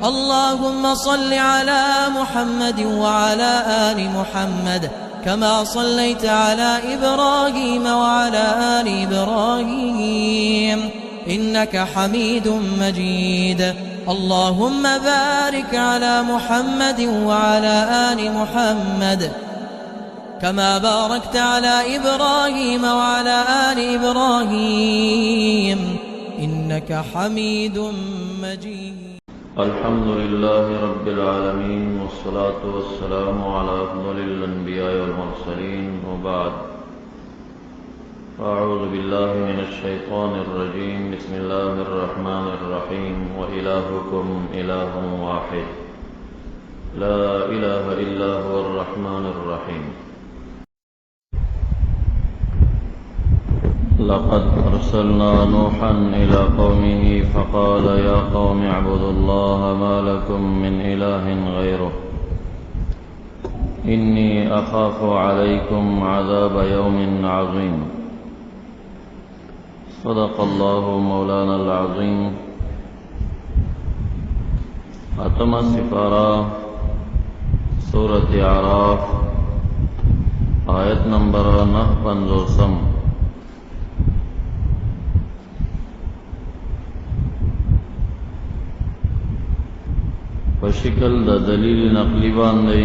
اللهم صل على محمد وعلى آل محمد كما صليت على إبراهيم وعلى آل إبراهيم إنك حميد مجيد. اللهم بارك على محمد وعلى آل محمد كما باركت على إبراهيم وعلى آل إبراهيم إنك حميد مجيد. الحمد لله رب العالمين، والصلاة والسلام على أفضل الأنبياء والمرسلين، وبعد. أعوذ بالله من الشيطان الرجيم. بسم الله الرحمن الرحيم. وإلهكم إله واحد لا إله إلا هو الرحمن الرحيم. لقد أرسلنا نوحا إلى قومه فقال يا قوم اعبدوا الله ما لكم من إله غيره إني أخاف عليكم عذاب يوم عظيم. صدق الله مولانا العظيم. ختم سفارہ سورة اعراف آیت نمبر 950. پشکل د دلیل نقلی باندې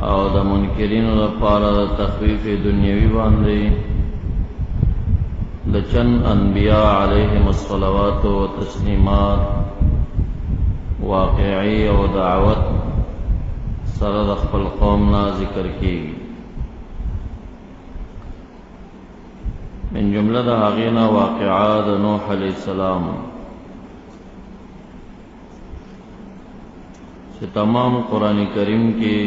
او د منکرینو لپاره د تخفیف دنیوي باندې د چند انبیاء علیهم الصلوات و تسلیمات واقعی او دعوت سره د خپل قوم نه ذکر کیږي. من جمله د هغې نه واقعه د نوح علیه السلام چې تمام قرآن کریم کې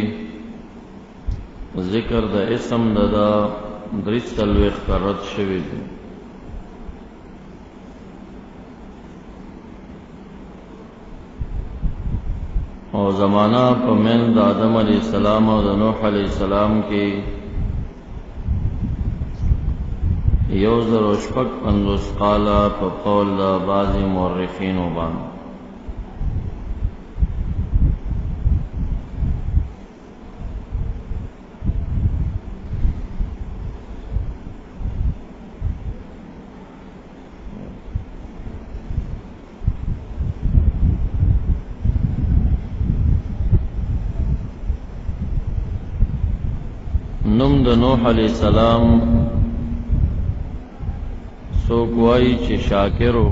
ذکر د اسم د 43 کرت شوی دی. او زمانہ په من د آدم علیہ السلام او د نوح علیہ السلام کې 1050 قاله په قول د بعضی مورخینو باندې. نوم د نوح علیہ السلام څوک وایي چې شاکرو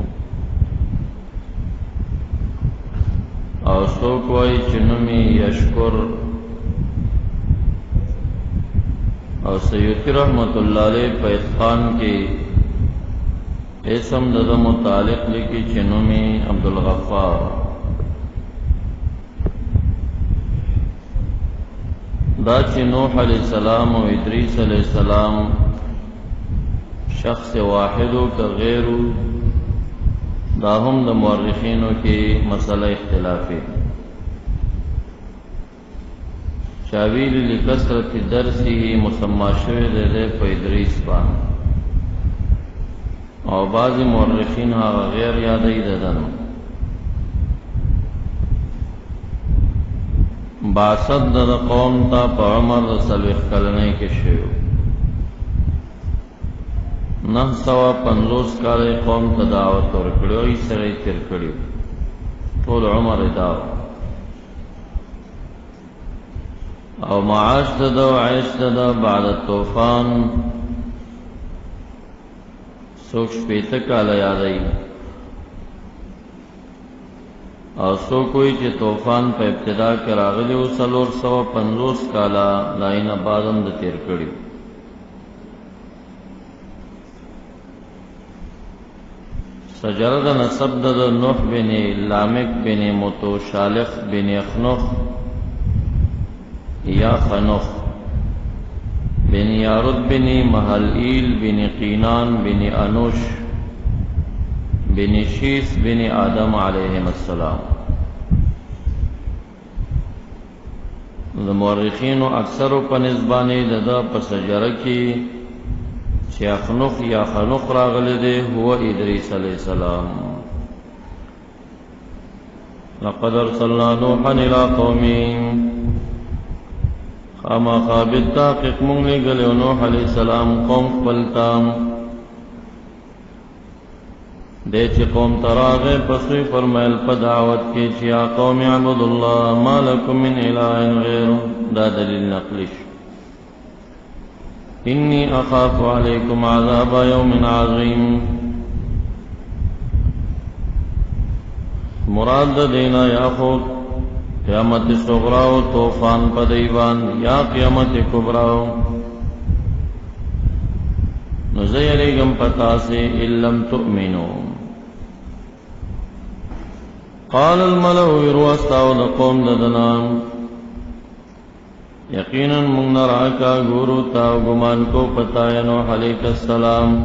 او څوک وایي چې نوم یې یشکر او سیوطی رحمت الله علیه په اتقان کې اسم د متعلق لیکي چې نوم یې عبدالغفار. دا چې نوح علیہ السلام او ادریس علیہ السلام شخص واحدو که غیرو، دا هم د مورخینو کې مسئله اختلافی. چاویل لکثرت درسی مسما شوی دی په ادریس باندې، او بعضی مورخین هغه غیر یادی ددنو. بعثت د قوم ته په عمر د 40 کلنۍ کې شوی. 950 کاله قوم ته دعوت ورکړو، یې سره تیر کړی ټول عمر دا او معاش د عيش د بعد طوفان څوک 70 کاله یادای او سو کوئی چې طوفان په ابتدا کې راغلی او 450 کاله لاینه بعدم د تیر کړی. سجره د نسب د نوح بن لامک بن متوشالخ بن اخنوخ یا خنوخ بن یارد بن محلیل بن قینان بن انوش بن شیس بن آدم علیہم السلام. د مورخینو اکثرو په نسبانه د په سجره کې چې اخنوخ یا خنوخ راغلی دی هو ادریس علیہ السلام. لقد ارسلنا نوحا الى قومه خاما خابد تاقق من لگل نوح علیہ السلام قوم خپلتام دے چی قوم تراغے پسوی فرمائل پا دعوت کی چی یا قوم عبد اللہ ما لکم من الہ غیر دا دلیل نقلش انی اخاف علیکم عذاب یوم عظیم مراد دینا یا خود قیامت صغراو توفان پا دیوان یا قیامت کبراو نزیریگم پتا سے اللم تؤمنو قال الملو ارواستاو دا قوم ددنام یقینا من نراکا گورو تاو گمان کو پتا نوح علیہ السلام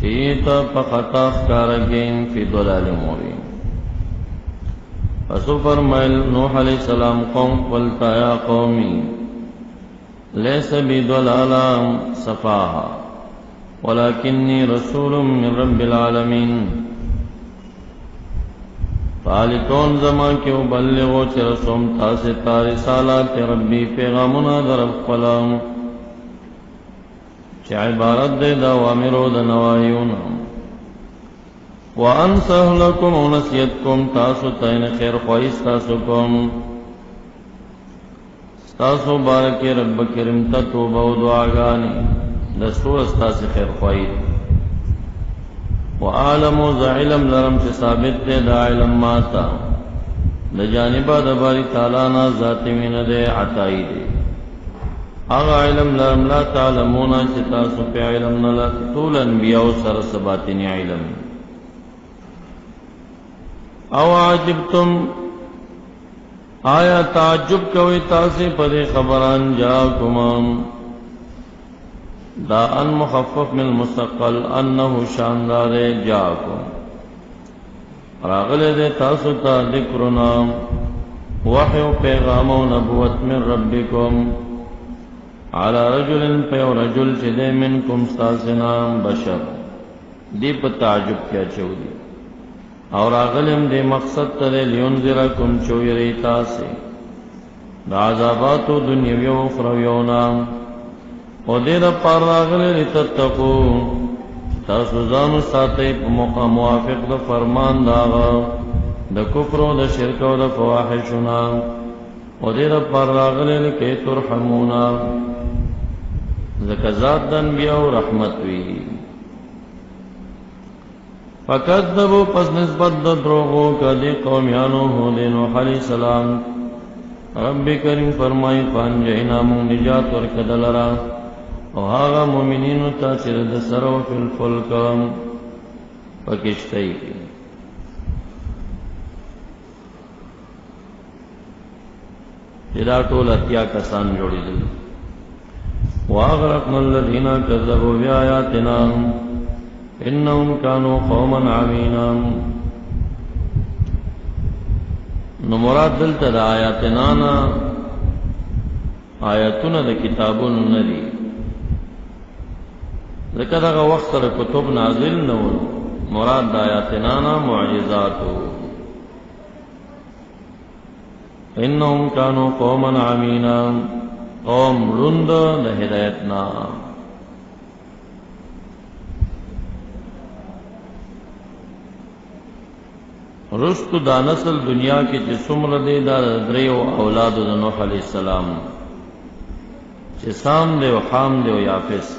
چیتا پخطا اخکارگین فی ضلال مبین پسو فرمائل نوح علیہ السلام قوم قلتا یا قومی لیس بی ضلالا صفاہا ولکنی رسول من رب العالمین فالتون زمان کے ابلغو چی رسوم تاستا رسالات ربی پیغامنا در اقفلام چی عبارت دے دا وامرو دا نوائیونا وانصح لکم ونسیتکم تاسو تین خیر خواہیس تاسو کم ستاسو بارکی رب کرم تتوبہ و دعاگانی دستور استاسی خیر خواہید وعالم و ذا علم لرم چه ثابت دے دا علم ماتا دا جانبا دا باری تعالینا ذاتی من دے عطائی دے آغا علم لرم لا تعلمونا چه تاسو پی علم نلا طول انبیاء سر سباتنی علم او عجبتم آیا تعجب کوئی تاسی پدے خبران جاکمام دا ان مخفف من مستقل انہو شاندار جاکم راغل دے تاسو تا ذکرنا وحی و پیغام و نبوت من ربکم علی رجل پیو رجل چدے منکم ستاسنا بشر دی پا تعجب کیا چو دی اور راغلم دے مقصد ترے لینذرکم چویری تاسی دا عذاباتو دنیاوی و اخرویونا او دیر پار راغلی لتتقو تاسو زانو ساتی پا موقع موافق دا فرمان داغا دا کفر و دا شرک و دا فواحشنا او دیر پار راغلی لکی ترحمونا زکزات دا انبیاء و رحمت وی فکذبو پس نسبت دا دروغو کا دی قومیانو ہو دی نوح علیہ السلام رب کریم فرمائی فانجئنا من نجات ورکدلرا او هاغا مومنینو تا چر د سرو فی الفلک پکشتئی کی جدا ټول اتیا کسان جوڑی دل واغرقنا الذین کذبوا بآیاتنا انهم كانوا قوما عمینا نو مراد دلتا دا آیاتنا آیاتنا دا کتابون ندی ذکر اگا وقت سر کتب نازل نول مراد دا آیاتنا معجزاتو انہم کانو قوما عمینا قوم رند دا ہدایتنا رست دا نسل دنیا کی جسم ردے دا دریو اولاد دا نوح علیہ السلام چسام دے و خام دے و یافس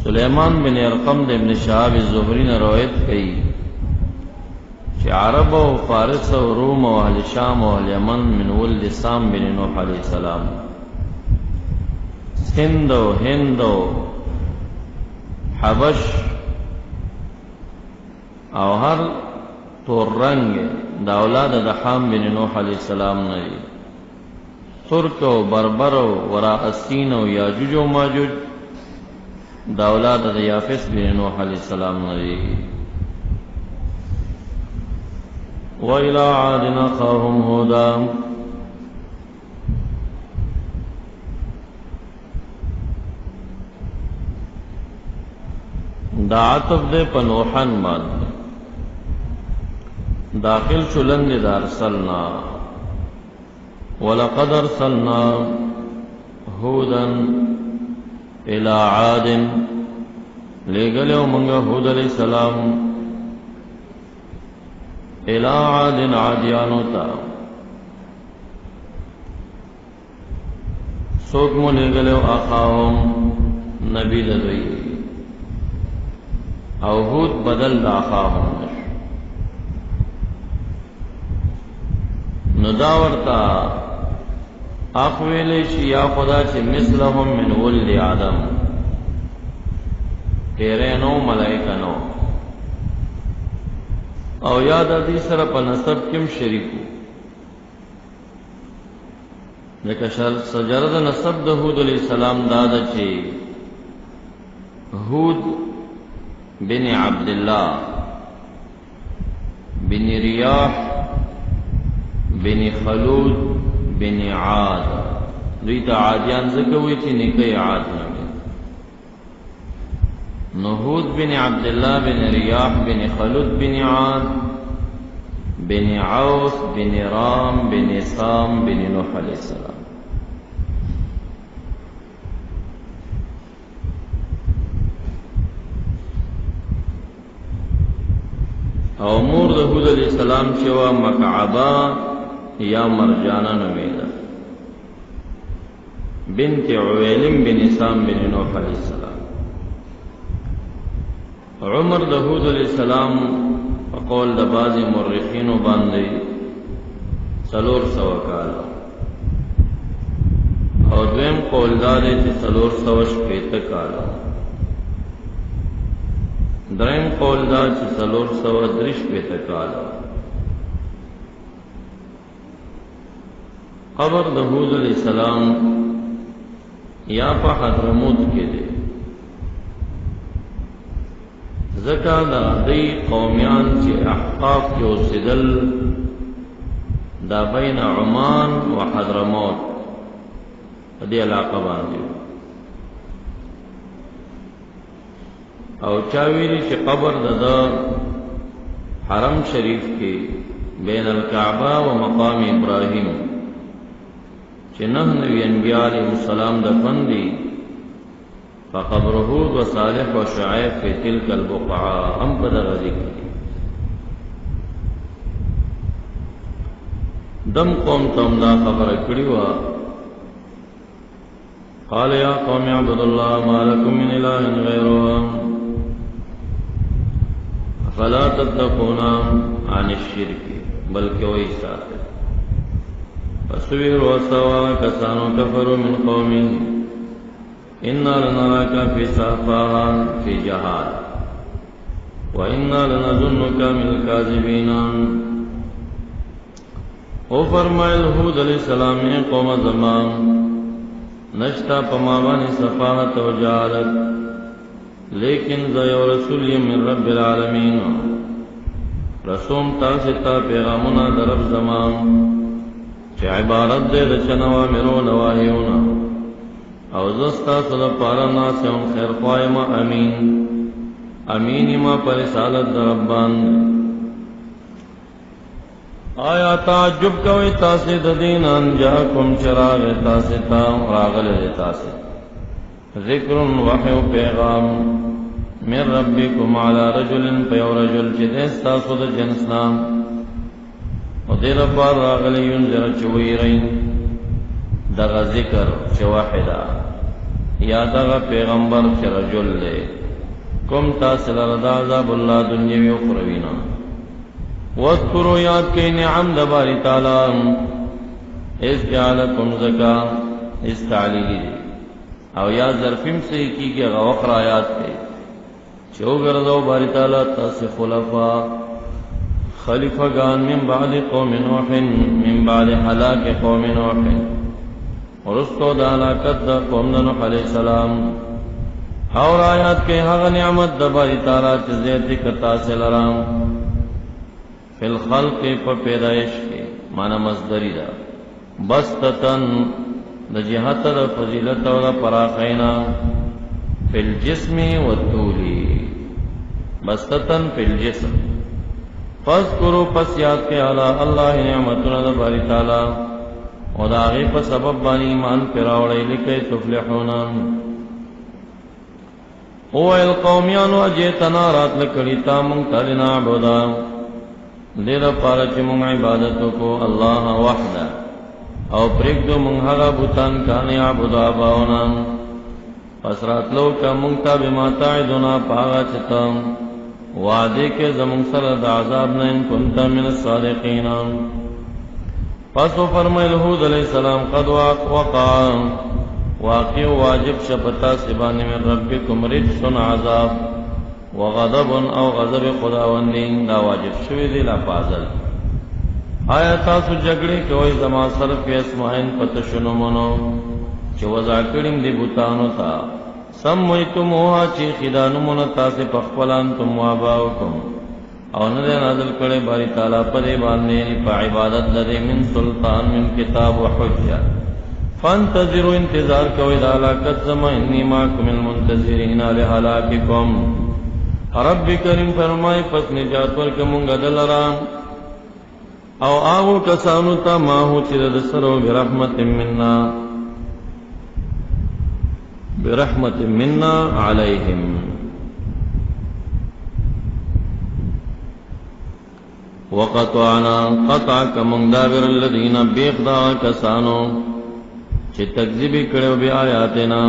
سلیمان بن ارقم دے ابن شہاب الزہری نے روایت کئی کہ عرب و فارس و روم و اہل شام و اہل یمن من ولد سام بن نوح علیہ السلام سندھ و ہند و حبش او ہر تور رنگ دا اولاد دا حام بن نوح علیہ السلام نئی ترک و بربر و وراء السین و یاجوج و ماجوج دا اولاد دا یافس بن نوح علیہ السلام نئی وَإِلَىٰ عَادٍ أَخَاهُمْ هُودًا دا عطف دے پنوحن باندے داخل شلند دا ارسلنا ولقد ارسلنا هودا الى عاد لگلو منگا هود علیہ السلام الى عاد عادیانو تا سوکمو لگلو اخاهم نبی دوی او هود بدل دا اخاهم نشو نداورتا اخویلی چی یا خدا چی مثلهم من ولد آدم تیرینو ملائکنو او یاد دی سر پا نصب کم شریکو لیکن سجرد نصب دا هود علیہ السلام دادا چی هود بن عبداللہ بن ریاح بن خلود بن عاد دوی تا عادیان زکوی چی نکی عاد نمی نهود بن عبداللہ بن ریاح بن خلود بن عاد بن عوف بن رام بن سام بن نوح علیہ السلام او مور د هود علیہ السلام چوا مکعبہ یا مرجانہ نویدہ بنت عویلم بن سام بن نوح علیہ السلام عمر د هود علیہ السلام قول د بعض مورخین باندې 400 کال او دویم قول دار چې 460 کال دریم قول دار چې 430 کال قبر د هود علیہ السلام یا په حضرموت کې دی زکا دا دی قومیان چی احقاف کی اوسیدل دا بین عمان و حضرموت دی علاقہ باندی او چاویلی چی قبر دا حرم شریف کی بین الکعبہ و مقام ابراہیم چی نبی انبیاء علیہ السلام دفن دی فقبر هود و صالح و شعیب فی تلک البقعہ ہم بدر ذکر دم قوم تم دا خبر کڑیوا قال یا قوم اعبدوا اللہ ما لکم من الہ غیرہ فلا تتقون عن الشرک بلکہ وہی ساتھ فسویر و سوا کسانو کفروا من قومی اِنَّا لَنَرَاكَ فِي صَحْفَاهَا فِي جَهَالٍ وَإِنَّا لَنَظُنُّكَ مِنَ الْكَاذِبِينَ او فرمائل هود علیہ السلام نے قوم زمان نشتا پماوانی صفاحت و جہالت لیکن زیو رسول من رب العالمین رسوم تاستا پیغامنا درب زمان چه عبارت دے دچنوا مرو نواہیونا او زستا صدا پارا ناسیون خیر خواہما امین امینی ما پر رسالت در ربان آیا تعجب کوئی تاسی دین انجاکم چراغ تاسی تا راغل تاسی ذکر وحی پیغام من ربکم علی رجل پیو رجل چی دیستا صدا جنسنام و دیر پار راغل ینزر چوئی رین دغا ذکر چواحدہ یا دغا پیغمبر چی رجل لے کم تاصل رضا عذاب اللہ دنیاوی اخروینا واذکروا یاد کے نعم دباری تعالی اس جعلکم زکا اس تعلیلی دی او یا ظرفیم سے کی کہ غوخر آیات پہ چو گردو باری تعالی تاسی خلفاء خلیفگان من بعد قوم نوح من بعد حلاک قوم نوح ورستو دا علاقت دا قوم نوح علیہ السلام اور آیات کے حق نعمت دا باری تعالی چیزیتی کرتا سے لرام فی الخلق پا پیدایش کے مانا مصدری دا بستتن دا جہت دا فضیلت و دا پراخینا فی الجسم و الطولی بستتن فی الجسم فاذکروا پس یاد کے علی اللہ نعمتنا دا باری تعالی او دا آغی پا سبب بانی ایمان پیراوڑی لکی تفلحون او القومیانو اجیتنا رات لکڑی تا منگتا لنعبدا دیر پارچ منگ عبادتو کو اللہ وحدا او پرگدو منگ حغا بوتان کانی عبدا باونا پس رات لو کا منگتا بما تعدنا پاغا چتا وعدے کے زمون سرد عذاب نین کنتا من الصادقین پس و فرمائل حود علیہ السلام قد وقع واقع واجب شپتا سبانی من ربکم رجسن عذاب وغضب او غضب خداوندین دا واجب شوی دی لا پازل آیا تاسو جگڑی کوئی زما صرف کے اسمائن پتشنو منو چو وضع کریم دی بوتانو تا سمیتموها چی خدانو منتا سے پخپلان تم واباؤکم او ندے نازل کرے باری تعالیٰ پدے باندے پا عبادت لدے من سلطان من کتاب و حجہ فانتظروا انتظار کوئی دالاکت زما انی ماکم المنتظرین لحلاککم رب کریم فرمائی پس نجات ورکمونگا دلران او آغو کسانو تا ماہو چرد سرو برحمت منا علیہم وقطعنا قطع کمونگ دابر الذین بیخدا کسانو چی تکذیبی کڑیو بی آیاتنا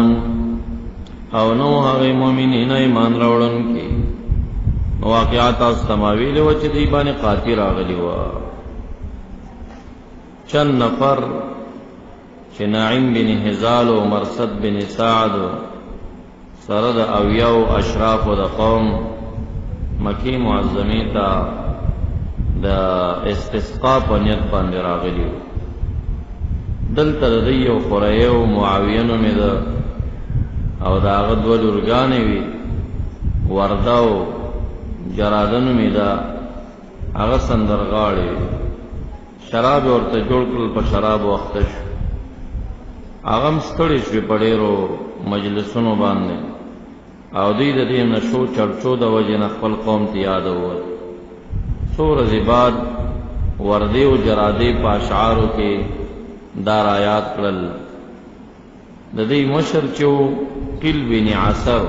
او نو هغه مومنین ایمان راوړن کی واقعات استماویل و چې دی باندې قاطی راغلی و چند نفر چې نعیم بن هزال او مرصد بن سعد سرد او یو اشراف د قوم مکی معظمی تا د استسقاء په نیت باندې راغلی دلته د یو خریو معاویه نومې ده او دا غد ولورګانې وی ورداو جرادن میدا هغه سندرغاړي شراب ورته جوړ کړل په شراب وختش هغه مستړي شوی پډېرو مجلسونو باندې او دې د دې نشو چرچو د وجه نه خپل قوم ته یاد ووت سور زباد وردی او جرادی په اشعارو کې دار آیات کړل د دې مشر چو قل بن عصر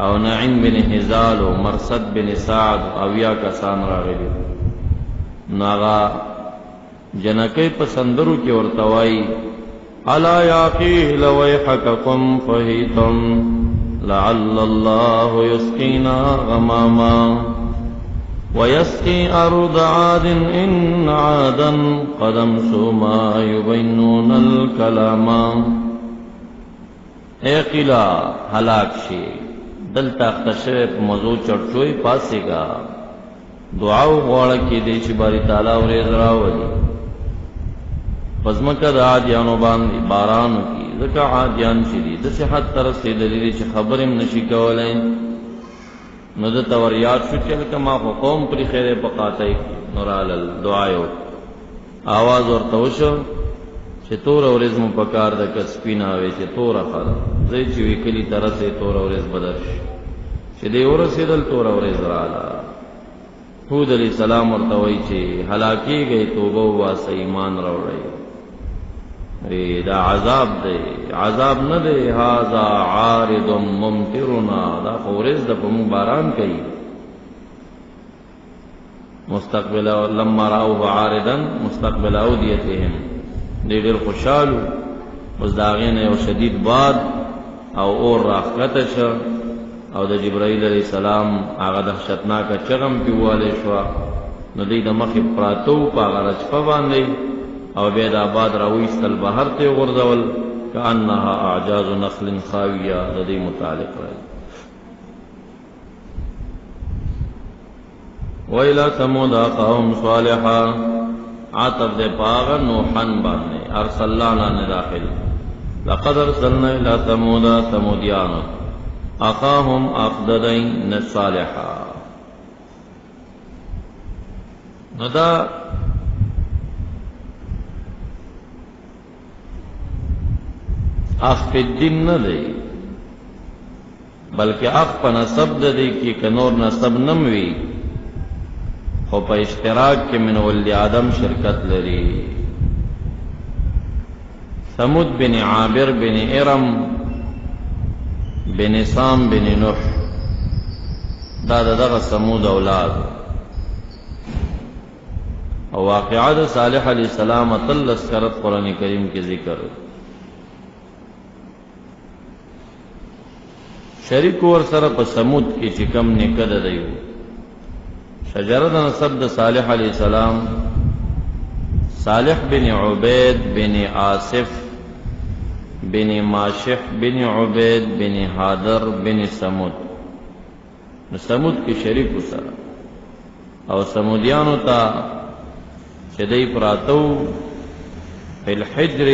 او نعیم بن هزال و مرصد بن سعد او یا کسان راغلی ناغا جنکی پسندرو کی ورتوائی الا یاقیل ویحککم فہیتم لعل اللہ یسقینا غماما ویسقی ارض عاد ان عادا قدم سوما یبینون الکلاما اے قلع حلاک شی دلتا اختشوی پا موضوع چرچوی پاسی گا دعاو غوڑا کی دیشی باری تعالیٰ و ریز راولی پزمکہ دا عادیانو باندی بارانو کی ذکا عادیان شدی دسی حد ترسی دلیلی چی خبرم نشی کولین ندتا وریاد شو چلکا ما خو قوم پری خیر پقاتای نرالل دعایو آواز ورطوشو چه تور ورز مپکار دا کسپین آوے چه تور خر زی چوی کلی ترسی تور ورز بدرش چه دی ورسی دل تور ورز رالا حود علیہ السلام ورطوئی چه حلاکی گئی توبو واسا ایمان روڑی دا عذاب دے عذاب ندے هازا عارض ممترنا دا خورز دا پمو باران کئی مستقبل لما راؤه عارضا مستقبل اودیتهم دیر خوشحالو اس داغین او شدید باد او اور راخکتش او د جبرائیل علیہ السلام آغا دخشتناکا چغم پیوالی شوا ندی دا مخی پراتو پا آغا رچپا باندی او بید آباد راویستل بہر تے غرزول کانها اعجاز نخل خاویہ ندی متعلق رہی وَإِلَى ثَمُودَ أَخَاهُمْ صَالِحًا عاطف دے پاغا نوحن باندے ارسلنا نے داخل لقد ارسلنا الى ثمود ثمودیان اخاهم افددین صالحا ندا اخ پی الدین نہ دے بلکہ اخ پا نصب دے کی کنور نصب نموی خو په اشتراک کې من ولد آدم شرکت لري. ثمود بن عابر بن ارم بن سام بن نوح دا دغه ثمود اولاد. او واقعات صالح علیہ السلام اتلس کرت قرآن کریم کی ذکر. شریک ور سره په ثمود کې چې کم نکد دیو شجره د نسب د صالح علیہ السلام صالح بن عبید بن آصف بن ماشح بن عبید بن حادر بن ثمود. نو ثمود کې شریک سره او ثمودیانو ته چې دی پراتو فی الحجر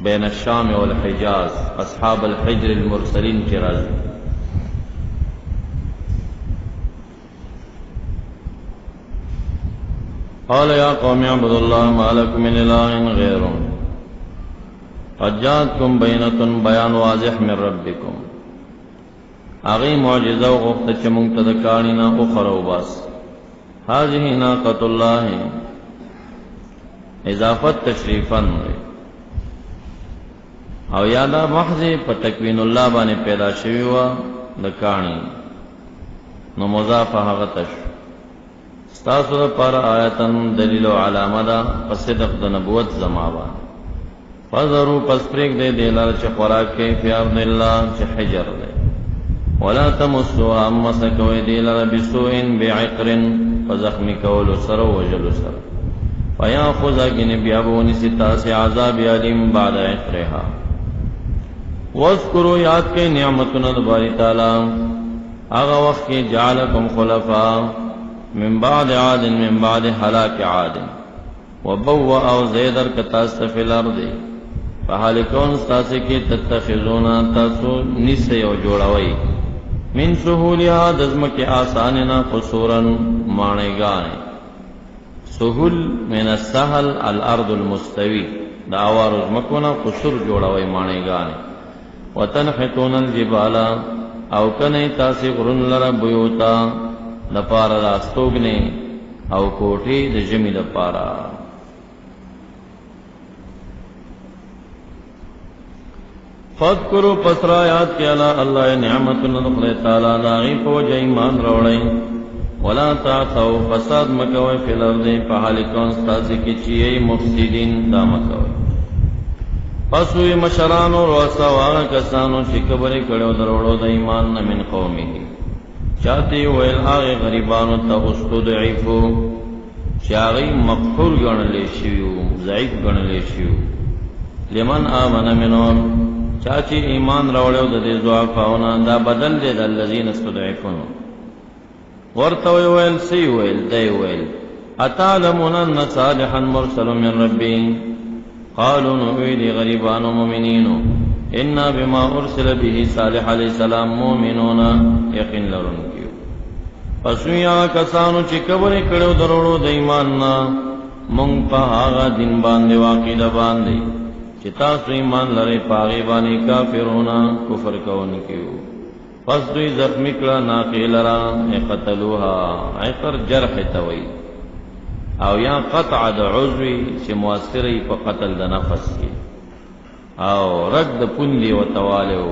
بین الشام والحجاز اصحاب الحجر المرسلین کی راضی. قال یا قوم اعبدوا الله ما لكم من اله غیره قد جاءتكم بینة بیان واضح من ربکم. اغی معجزہ و غفت چه منتدکانینا اخرو باس. هذه ناقۃ اللہ اضافت تشریفاً او یادا محض په تکوین الله باندې پیدا شوی و د کانی نو مضاف هغه تش ستاسو لپاره آیتن دلیل او علامه ده په صدق د نبوت زماوه. فذروا پس پریک دے دیلار چه خوراک کے فی ارض اللہ چه حجر دے ولا تمسوها امسکوی دیلار بسوئن بعقرن فزخمی کولو سر و جلو سر فیاخوزا گن بیابونی ستا سے عذاب علیم بعد عقرها. واذکروا یاد کے نعمتنا دباری تعالی آغا وقت کی جعلکم خلفاء من بعد عاد من بعد حلاک عاد وبوء او زیدر کتاست فی الارض فحالکون ستاسی کی تتخذونا تاسو نیسے او جوڑاوئی من سہولیا دزمک آساننا قصورا مانگانے. سہول من السہل الارض المستوی دعوار ازمکونا قصور جوڑاوئی مانگانے. وتنحتون الجبالا او کنی تاسی غرن لرا بیوتا دپارا راستوگنے او کوٹی د جمی دپارا. فذکروا پسرا یاد کیا اللہ نعمت نقل تعالی داغی فوج ایمان روڑی ولا تعثوا فساد مکوی فی الارض فحالکون ستاسی کی چیئی مفسدین دا مکوی. پسوی مشران و رؤسا واغا کسانو چی کبری کڑیو دروڑو دا ایمان من قومی چاہتی ویل آغی غریبانو تا استدعیفو چی آغی مقهور گنلے شیو ضعیف گنلے شیو لمن آمن منون چاچی ایمان روڑیو دا دی ضعفاونا دا بدل دی دا اللذین استدعیفون ورطوی ویل سی ویل دی ویل اتعلمون ان صالحا مرسل من ربی قالوا نویدی غریبان و مومنینو انا بما ارسل به صالح علیہ السلام مومنون یقین لرن کیو. پسوی آغا کسانو چی کبری کڑیو دروڑو دا ایماننا منگ پا آغا دن باندے واقعی باندے چی تاسو ایمان لرے پاغی بانی کافرونا کفر کون کیو. پس دوی زخمی کلا ناقی لرا قتلوها عقر جرح توی او یا قطع دا عضوی چی مؤثری پا قتل دا نفس کی او رد دا پندی و توالیو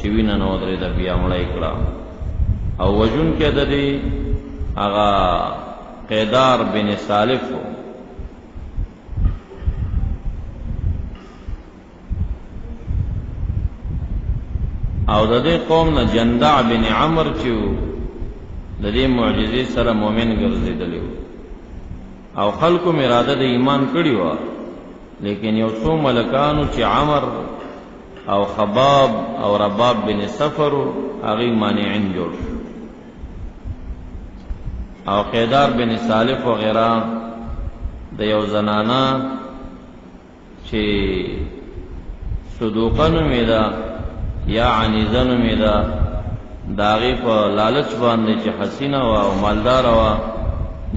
چی وینا نودری دا بیا مڑای کلا او وجن کے دا دی اغا قیدار بن سالفو او د دې قوم نه جندع بن عمر چې د دې معجزې سره مؤمن ګرځیدلی او خلکو اراده د ایمان کړی و لیکن یو څو ملکانو چې عمر او خباب او رباب بن سفر هغه مانعين جوړ او قیدار بن سالف وغیرہ د یو زنانا چې صدوقن میدا یا عنیزن میدا داغی پا لالچ باندے چی حسینہ و او مالدار و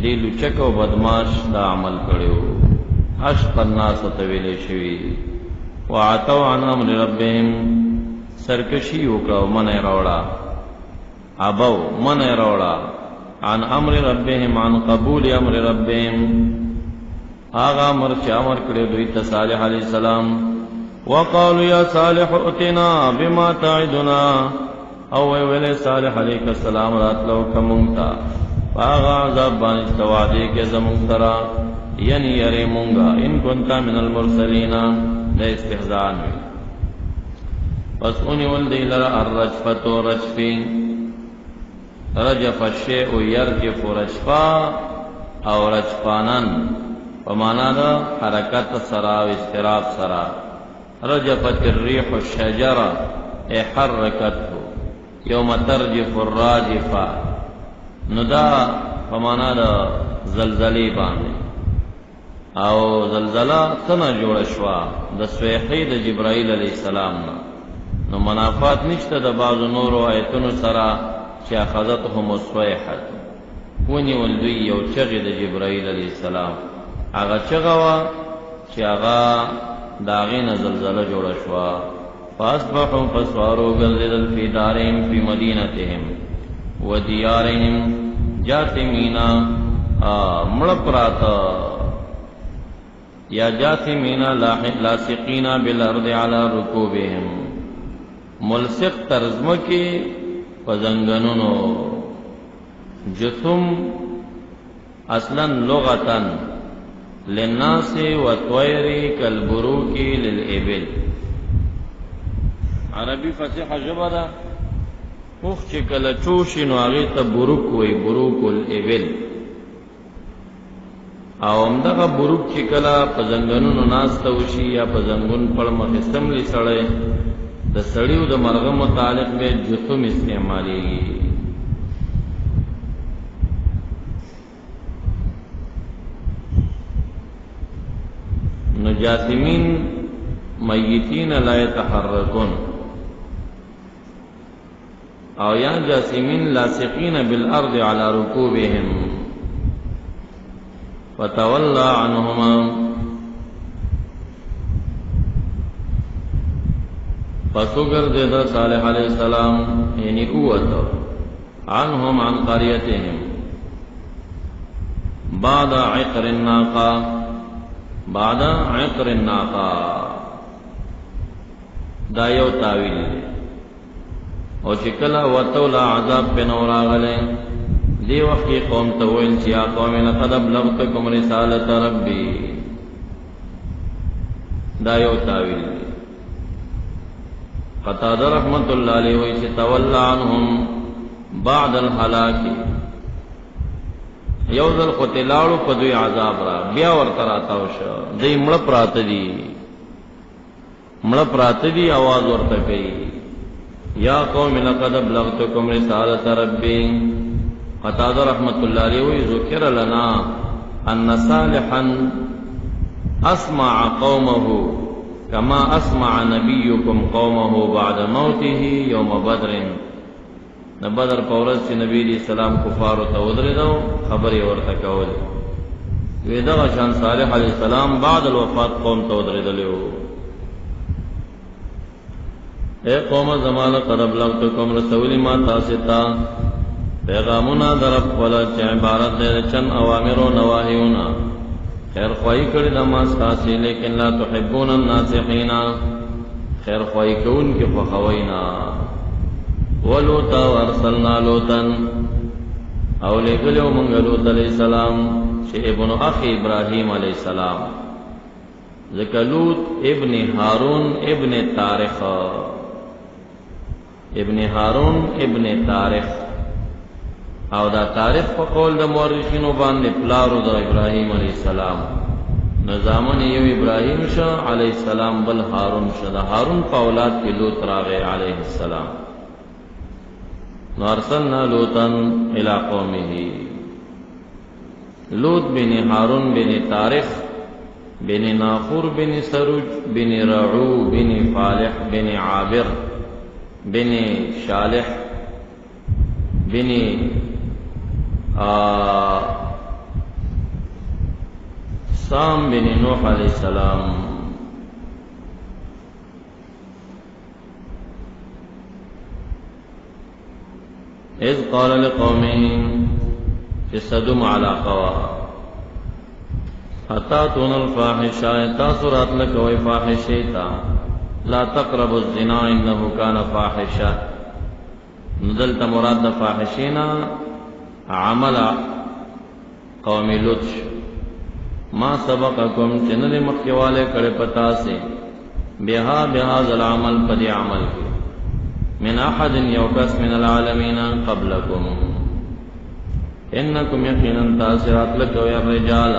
دی لچک و بدماش دا عمل کریو عشق الناس طویلے شوی وعطو عن امر ربهم سرکشی وکړو من روڑا ابو من روڑا عن امر ربهم عن قبول امر ربهم آغا امر چه امر کرے دوی تا صالح علیہ السلام وقالوا یا صالح اتنا بما تعدنا او ویلے صالح علیہ السلام راتلو کمونگتا آغا عذاب بانست وعدے کے زمونگترا یعنی یری مونگا ان کنتا من المرسلین دا استحزان وی پس انہی ولدی لرا الرجفت و رجفی رجف الشیء یرجف رجفا او رجفانن ومانا دا حرکت سرا و استراب سرا رجفت الریح الشجر احرکته یوم ترجف الراجفہ ندا ومانا دا زلزلی باندے او زلزلہ تنا جوڑ شوا دا سویحی دا جبرائیل علیہ السلام نا نو منافات نشتا دا بعض نور و آیتون سرا چی اخذتهم السویحت ونی ولدوی یو چغی دا جبرائیل علیہ السلام آغا چغوا چی آغا داغین زلزلہ جوڑ شوا فاسبحوا فسوارو گلدل فی دارهم فی مدینتهم و دیارهم جاتمینا مڑپراتا یا جاتمینا لاسقینا بالارض علی رکوبهم ملصق ترزمکی پزنگنونو جثم اصلا لغتا للناس والطير كالبروك للإبل عربی فصیح جبرا اوخ چې کله چوشي نو هغه ته بروک وای بروک الابل او همدغه بروک چې کله په زنګونو ناس ته وشي یا په زنګون پر مخ استعمالي سړی د سړیو د مرغه متعلق به جثم استعمالي نو جاثمین میتین لا يتحركون او یا جاثمین لاصقین بالارض على ركوبهم فتولى عنهما فسوگر دیدا صالح علیہ السلام یعنی قوت عنهم عن قريتهم بعد عقر الناقه بعد عقر الناقه دا یو تاویل دی او چې کله وتولا عذاب په نور راغله دی وخت قوم ته ویل چې یا قوم لقد ابلغتکم رسالت ربی دا یو تاویل دی قتاده رحمت الله علیه وی چې تولى عنهم بعد الهلاك یو ځل قتلاړو په دوی عذاب را بیا ورته راتاو شو دوی مړ پراته دي आवाज ورته کوي یا قوم لقد ابلغتکم رسالت ربی قتاده رحمت الله علیه وی ذکر لنا ان صالحا اسمع قومه كما اسمع نبيكم قومه بعد موته يوم بدر بدر پورز چې نبی علیہ السلام کفارو ته ودرېدو خبرې ورته کول وی دغه شان صالح علیہ السلام بعد الوفات قوم ته ودرېدلو اے قوم زمانہ قد ابلغتکم رسولی ما تاستا پیغامنا درب ولا چې عبارت دې چن اوامر او نواهیونه خیر خواهی کړی د ما ستاسې لیکن لا تحبون الناصحین خیر خواهی کون کې فخوینا ولوتا وارسلنا لوطا او لګلو مونږ لوط علیہ السلام چې ابن اخی ابراهیم علیہ السلام ذکر لوط ابن هارون ابن تارخ ابن هارون ابن تارخ او دا تاریخ په قول د مورخینو باندې پلارو د ابراهیم علیہ السلام نظامن یو ابراهیم شاه علیہ السلام بل هارون شاه د هارون په اولاد کې لوط راغی علیہ السلام نو ارسلنا لوطا الى قومه لوط بن هارون بن تارخ بن ناخور بن سروج بن رعو بن فالح بن عابر بن شالح بن سام بن نوح علیہ السلام اذ قال لقومه صدم علاقه وا اتاتون الفاحشه تاسو راتلکوي فاحشه تا لا تقربوا الزنا انه كان فاحشه. ندلت مراد د فاحشینا عمل قوم لوط ما سبقکم چنل مخیواله کړه پتا سے بهذا العمل پدی عمل کی من احد یوکس من العالمین قبلکم انکم یقینا تاسرات لکوی الرجال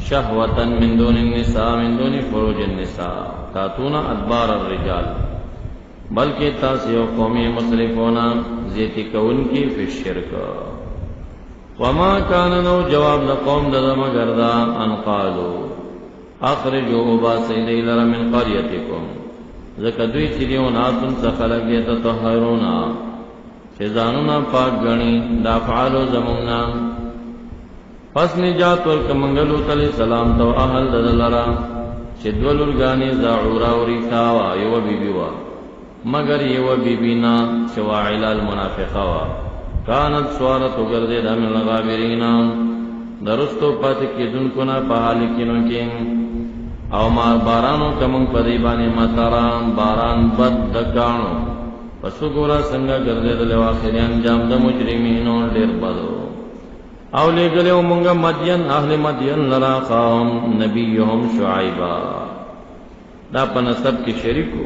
شهوتا من دون النساء من دون فروج النساء تاتون ادبار الرجال بلکہ تاسیو قومی مصرفونا زیتی کون کی فی الشرک. وما کاننو جواب لقوم ددم گردا ان قالو اخرجو باسی دیلر من قریتکم زکدوی چیدیو ناسن سخلق یتطهرونا چیزانونا پاک گنی دافعالو زمونا پس نجات ورکمنگلو تلی سلام تو احل ددلرا چدول ارگانی زعورا وریتاوا یو بیبیوا مگر یو بیبینا شواعلا المنافقوا کانت سوارتو گردے دا من الغابرینا درستو پات کی دن کنا پہالکنو کی او ما بارانو کمون پدیبانی مطاران باران بد دکانو پسو گورا سنگا گردے دلو آخری انجام دا مجرمینو دیر بدو او لے گلیو منگا مدین اہل مدین لرا خاهم نبیهم شعیبا دا پنسب کی شریکو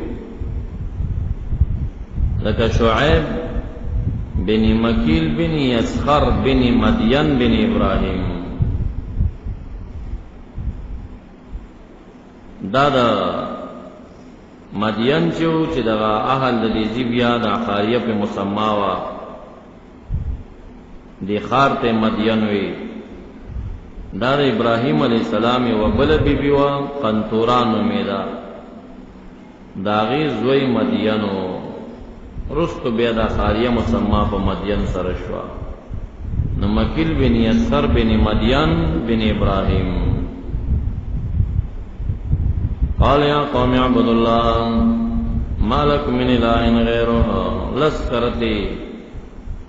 لکا شعیب بن مکیل بن یسخر بن مدین بن ابراہیم دا مدین چو چی دا اہل دی زیبیا دا خاریہ پہ مسماوا دی خار تے مدین وی دا ابراہیم علیہ السلام و بل بی بیوا قنطوران میدا داغی زوی مدینو رست بیدا خاریہ مسمى پا مدین سرشوا نمکل بن یسخر بن مدین بن ابراہیم قال یا قوم اعبدوا اللہ ما لکم من الہ غیرہ لس کرتے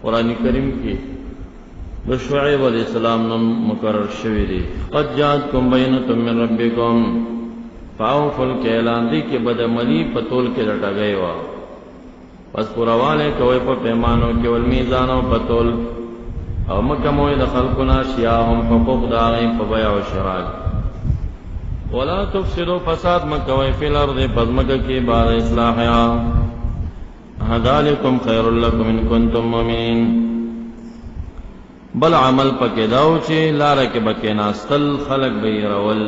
قرآن کریم کی شعیب علیہ السلام نم مقرر شوی دی قد جاءتکم بینۃ من ربکم فاوفوا الکیلان دی کے بدعملی پتول کے لٹا گئے وا پس پوروالے کوئی پا پیمانو کی والمیزانو پتول او مکموئی دخلقنا شیاہم فقوق داغیم فبیع و شراک ولا تفسدو فساد مکوئی فی الارض پزمکہ کی بعد اصلاحیا ذالکم خیر لکم ان کنتم مومنین بل عمل پکے داو چی لارک بکے ناستل خلق بیرول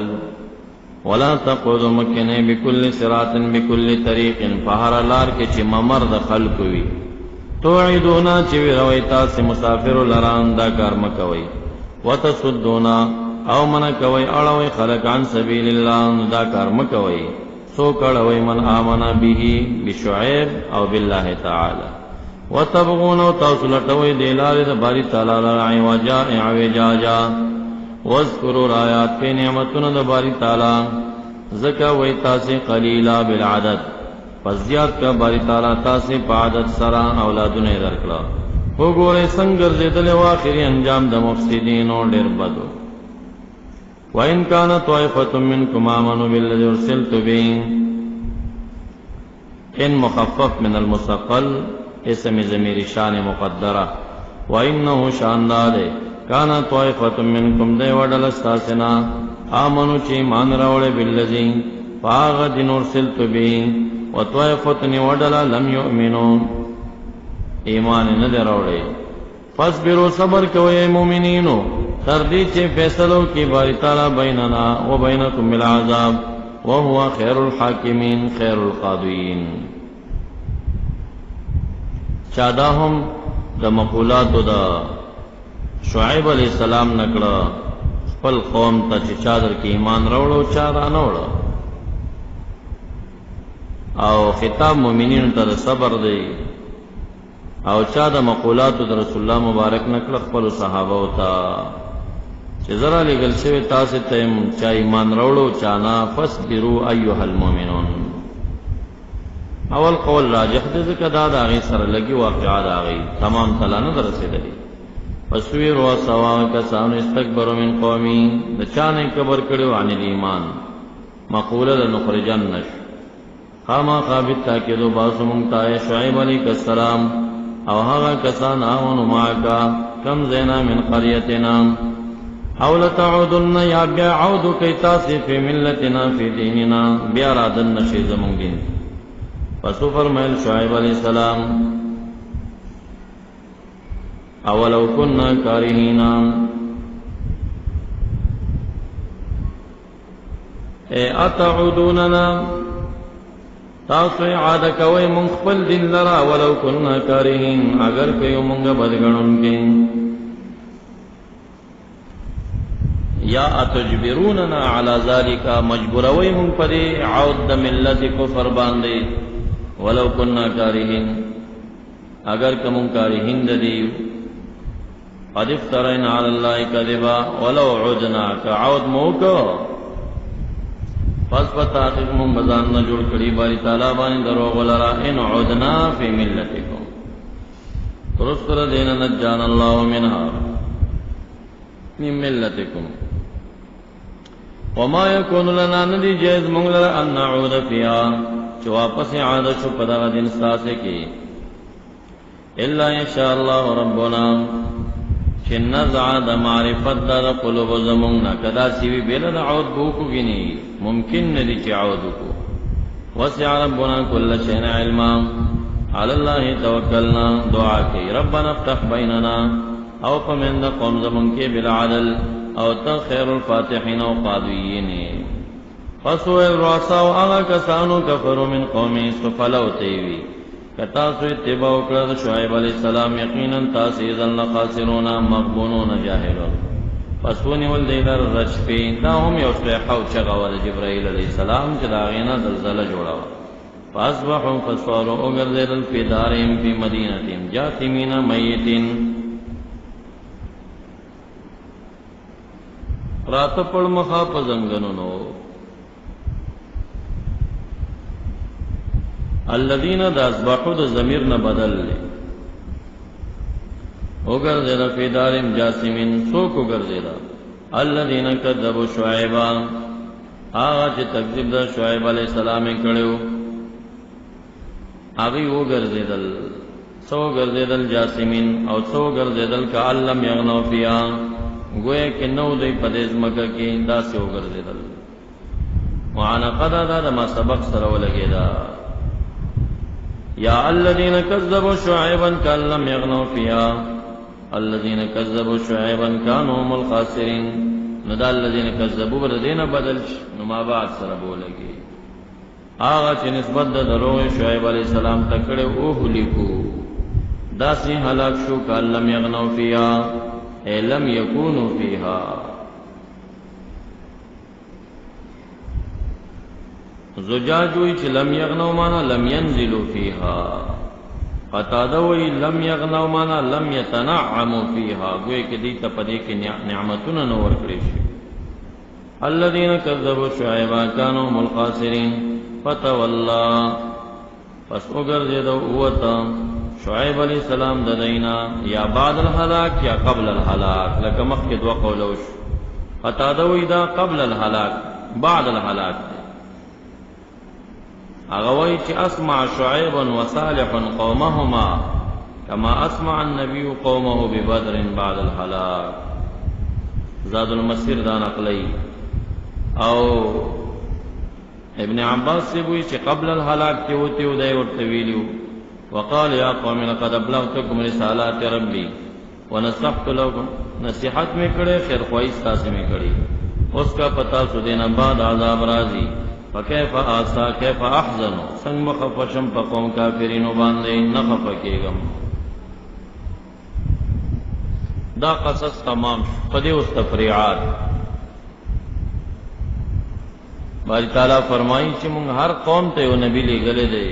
ولا تقعدوا مكنه بكل صراط بكل طريق فهر لار کے چ ممر د خلق وی توعدونا چ وی رویتا سے مسافر لران دا کار مکوي وتصدونا او من کوي اړوي خلق عن سبيل الله دا کار مکوي سو کړوي من امن به بشعيب او بالله تعالى وتبغون توصلتوي دلال د باری تعالی لای وجا واذکروا آیات پہ نعمتون د باری تعالی زکا وی تاسی قلیلا بالعدد پس زیاد کا باری تعالی تاسی پا عدد سرا اولادون درکلا ہو گورے سنگر زیدل واخری انجام د مفسدین اور دیر بدو وَإِن كَانَ طَائِفَةٌ مِّنكُمْ آمَنُوا بِالَّذِي أُرْسِلْتُ بِهِ ان مخفف من المثقل اسم ضمیر شان مقدرہ وَإِنَّهُ شاندار کانا طائفت منکم دے وڈل استاسنا آمنو چی مان روڑے باللذی فآغ دن ارسلت بی و طائفتنی وڈل لم یؤمنو ایمان ندے روڑے فاسبرو صبر کوئے مومنینو تردی چی فیصلو کی باری تعالی بیننا و بینکم بالعذاب وهو خیر الحاکمین خیر القاضین. چادا ہم دا مقولاتو دا شعیب علیہ السلام نکڑا خپل قوم تا چی چادر کی ایمان روڑو چارا نوڑا او خطاب مومنین تا دا صبر دی او چا دا مقولاتو دا رسول اللہ مبارک نکڑا خپل صحابہ تا چی ذرا لگل شوی تاسی تیم چا ایمان روڑو چانا فاسبرو ایوہ المومنون. اول قول راجح دے ذکر دا آغی سر لگی واقعات آغی تمام تلانو در رسید دی پسوی رو سوا کسانو استکبروا من قومی دچانے کبر کړو عن الایمان مقوله لنخرجنش خاما خابت تاکیدو باسو منگتای شعیب علیہ السلام او هغه کسان آمنوا معاکا کم زینا من قریتنا او لتعودن یا بیا عودو کئی تاسی فی ملتنا فی دیننا بیا رادن نشی زمون دین پسو فرمائل شعیب علیہ السلام اولو کننا کارہینا اے اتعودوننا تاسو عادہ کوئی منخبل دین لرا ولو کننا کارہین اگر کئیو منگا بدگنن کی یا اتجبروننا علی ذالکا مجبوروی من پدی عود دا ملت کفر باندے ولو کننا کارہین اگر کمون کارہین دیو قد افترین علی اللہ کذبا ولو عدنا کا عود موکو پس پتا تحقیق من بزان نہ جوڑ کری باری تعالی بانی دروغ لرا ان عدنا فی ملتکم ترسکر دین نجان اللہ منها من ملتکم وما یکون لنا ندی جیز منگ لرا ان نعود فیہا چو واپس عاد شو پدا دن ساسے کی الا انشاء اللہ ربنا چن نزع دا معرفت دا قلوب زمونگنا کدا سیوی بیلا دا عود بوکو گینی ممکن ندی چی عودو کو وسع ربنا کل شین علما علی اللہ توکلنا دعا کی ربنا افتح بیننا او پمند قوم زمون کے بالعدل او تا خیر الفاتحین او قاضیین فسو الرؤساء آغا کسانو کفروا من قومی سفلو تیوی کتاسو اتباع کرد شعیب علیہ السلام یقینا تاسیزا لخاسرون مغبونون جاہلون فسونی والدیدر رجفی دا هم یو صیحو چغول جبرائیل علیہ السلام چداغینا زلزل جوڑا فاصبحوا فسوارو اگردل فی دارهم فی مدینتهم جاثمین میتین رات پڑ مخا پزنگنونو الذین دا اصبحوا دا ضمیر نہ بدل لے اگردل فی دارهم جاثمین سوک اگردل الذین کذبوا شعیبا آغا چی تکذب دا شعیب علیہ السلام کڑیو آغی اگردل سو گردل جاثمین او سو گردل کا علم یغنو فیا گویا کہ نو دی پدیز مکہ کی دا سے اگردل وعنا قدا دا ما سبق سرو لگے دا یا الذین کذبوا شعیبا کان لم یغنوا فیها الذین کذبوا شعیبا کانوا هم الخاسرین ندا الذین کذبوا بردین بدل نما بعد سر بولگی آغا چی نسبت دا دروغ شعیب علیہ السلام تکڑے اوہ لکو دا سی حلاک شو کان لم یغنوا فیها اے لم یکونوا فیها زجاجوی چی لم یغنوا مانا لم ینزلوا فیها قطادوی لم یغنوا مانا لم یتنعموا فیها گوئے کہ دیتا پدے کے نعمتنا نور کریشی الذین کذبوا شعیبا کانوا هم الخاسرین فتولا پس اگردیدو اوتا شعیب علیہ السلام ددینا یا بعد الحلاک یا قبل الحلاک لکا مخید وقولوش قطادوی دا قبل الحلاک بعد الحلاک اغوی چی اسمع شعیبا وصالحا قومهما کما اسمع النبی قومه ببدر بعد الحلاک زاد المسیر دا نقلی او ابن عباس سے بوئی چی قبل الحلاک چی ہوتی ہو دائی ورطویلیو وقال یا قوم لقد ابلغتکم رسالات ربی ونصحت لکم نصیحت میں کڑے خیر خواہیستا سے میں کڑی اس کا پتا سدین بعد عذاب رازی فکیف آسا کیف احزنو سنگ مخفشم پا قوم کافرینو باندے نخف کیگم دا قصص تمام قدی اس تفریعات باری تعالیٰ فرمائی چی منگ ہر قوم تے وہ نبی لے گلے دے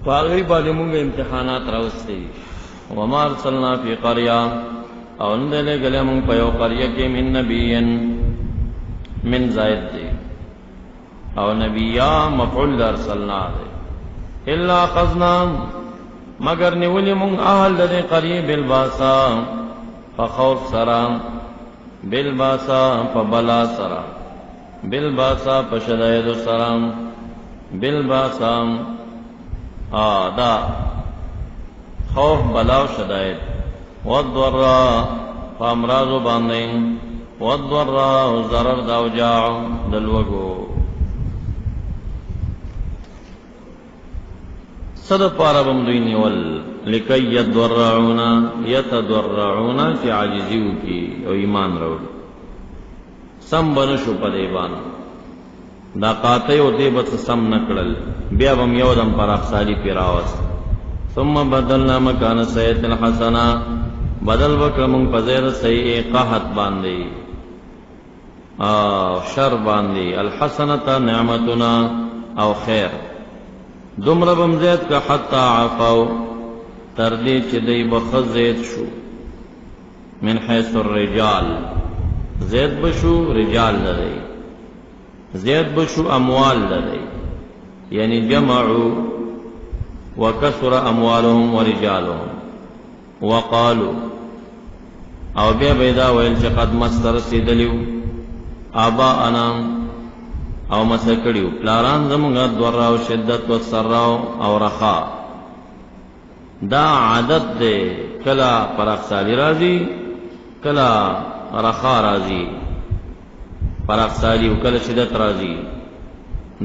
فاغری بالی منگ امتحانات روستے وما ارسلنا فی قریہ او اندے لے گلے منگ پیو قریہ کے من نبیین من زائد دے او نبیہ مفعول ارسلنا دے الا خزنا مگر نیولی مونږ اهل د قریب بالباسا فخوف سرا بالباسا فبلا سرا بالباسا فشدائد سرا بالباسا دا خوف بلا و شدائد والضراء فامراض باندین والضراء ضرر دا وجاع دلوگو صد پارا بمدوی نیول لکی یتضرعونا چی عاجزیو کی او ایمان روڑ سم بنشو پا دیبان دا قاطعو دیبت سم نکڑل بیا بم یودم پر افسالی پیراوست ثم بدلنا مکان سیئت الحسنا بدل وکرمون پزیر سیئ قاحت باندی شر باندی الحسنتا نعمتنا او خیر دمر بم زید کا حتی عفاو تردی چی دی بخز زید شو من حیث الرجال زید بشو رجال لدی زید بشو اموال لدی یعنی جمعو وکسر اموالهم ورجالهم وقالو او بیا بیدا ویل چی قد مستر سیدلیو آباءنا او مسکڑیو پلاران زمونگا دوراو شدت و سراو او رخا دا عادت دے کلا پرخسالی رازی کلا رخا رازی پرخسالی و کلا شدت رازی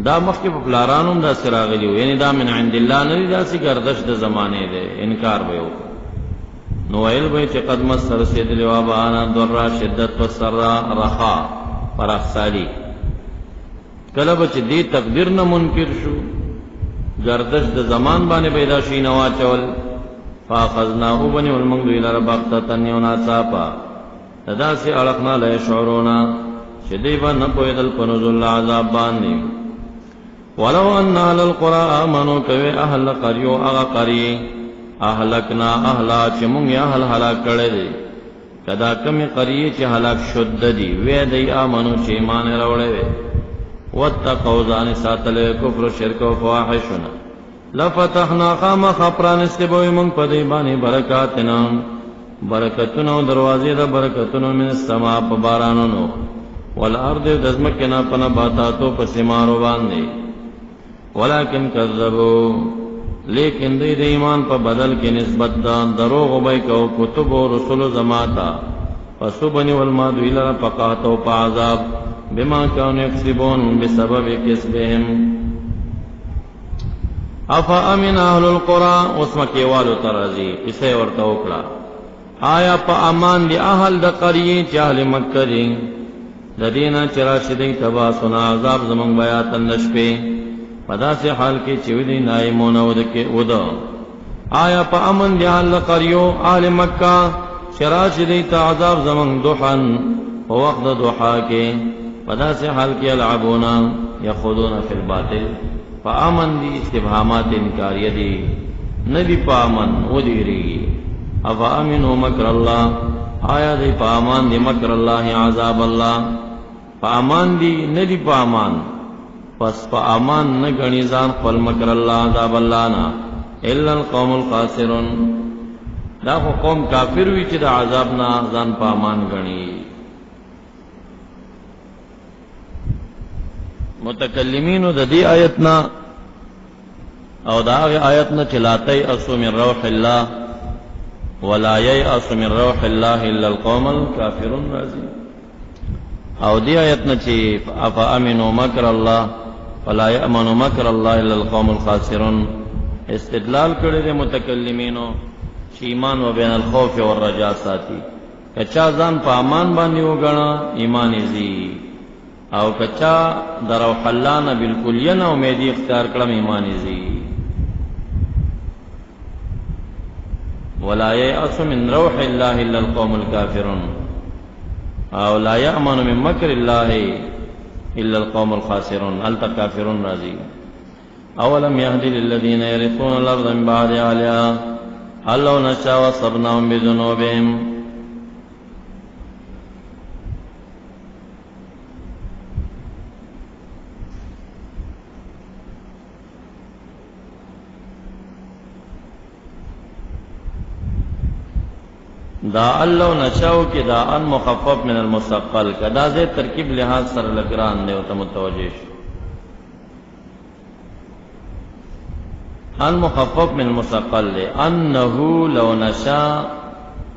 دا مخی پا پلارانم دا سراغلیو یعنی دا من عند اللہ نری دا سی گردش دا زمانے دے انکار بیو نوائل بای چی قد مستر سیدلیو آباءنا دورا شدت و سرا رخا پرخسالی کله بچ دی تقدیر نه منکر شو گردش د زمان باندې پیدا شي نوا چول فاخذناه بني المنذ الى ربقتن يناصابا تدا سي اړخنا له شعورنا شدی باندې پویدل پنزل عذاب باندې ولو ان اهل القرى امنوا كوي اهل قريو اغا قري اهلكنا اهلا چمون يا اهل هلاك کړه دي کدا کمی قريه چې هلاك شد دي وې دی امنو چې ایمان راوړې واتقوا ځان ساتل کفر شرک او فواحشنا لفتحنا خام خپران استبوي من پدې باندې برکاتنا برکتونو دروازې د برکتونو من السما په بارانونو والارض دزمکنا پنا باتاتو په سیمارو باندې ولکن کذبوا لیکن دې ایمان په بدل کې نسبت دا دروغ وبای کو کتب او رسول زماتا پسوبني والماد ویلا فقاتو په عذاب بما كانوا يكسبون بسبب كسبهم افا امن اهل القرى اسمکی والو ترازی اسے ورته وکړه آیا په امان دی اهل د قریه چې اهل مکه دي د دینه چراشدی تبا سنا عذاب زمون بیات نشپه پدا سے حال کې چې ودی نایمونه ودکه ودا آیا په امن دی اهل قریو اهل مکه چراشدی ته عذاب زمون دوحن په وخت د دوحا کې پدا سے حال کی العبونا یخوضون فی الباطل فآمن دی استبہامات انکاریہ دی نبی پامن او دیری افا امنو مکر اللہ آیا دی پامان دی مکر اللہ عذاب اللہ پامان دی نبی پامان پس پامان نگنی زان قل مکر اللہ عذاب اللہ نا الا القوم الخاسرون دا خو قوم کافر وی چې د عذاب نا ځان پامان غني متکلمینو د دې آیتنا او دا آیتنا چلاتی اسو من روح الله ولا ییأس من روح الله الا القوم الكافرون راضی او دې آیتنا چې افا امنوا مکر الله ولا یأمن مکر الله الا القوم الخاسرون استدلال کړي د متکلمینو چې ایمان و بین الخوف والرجاء ساتي کچا ځان په امان باندې وګڼه ایمان یې او کچا در روح الله نه بالکل یې نه امیدي اختیار کړم ایمان یې ولا یأس من روح الله الا القوم الكافرون او لا یأمن من مکر الله الا القوم الخاسرون الکافرون راضی اولم يهدي للذين يرثون الارض من بعد اهلها أن لو نشاء وصبناهم بذنوبهم دا الله نشاو کې دا ان مخفف من المثقل کدا زه ترکیب لحاظ سره لګران دی او ته متوجه شي ان مخفف من المثقل انه لو نشاء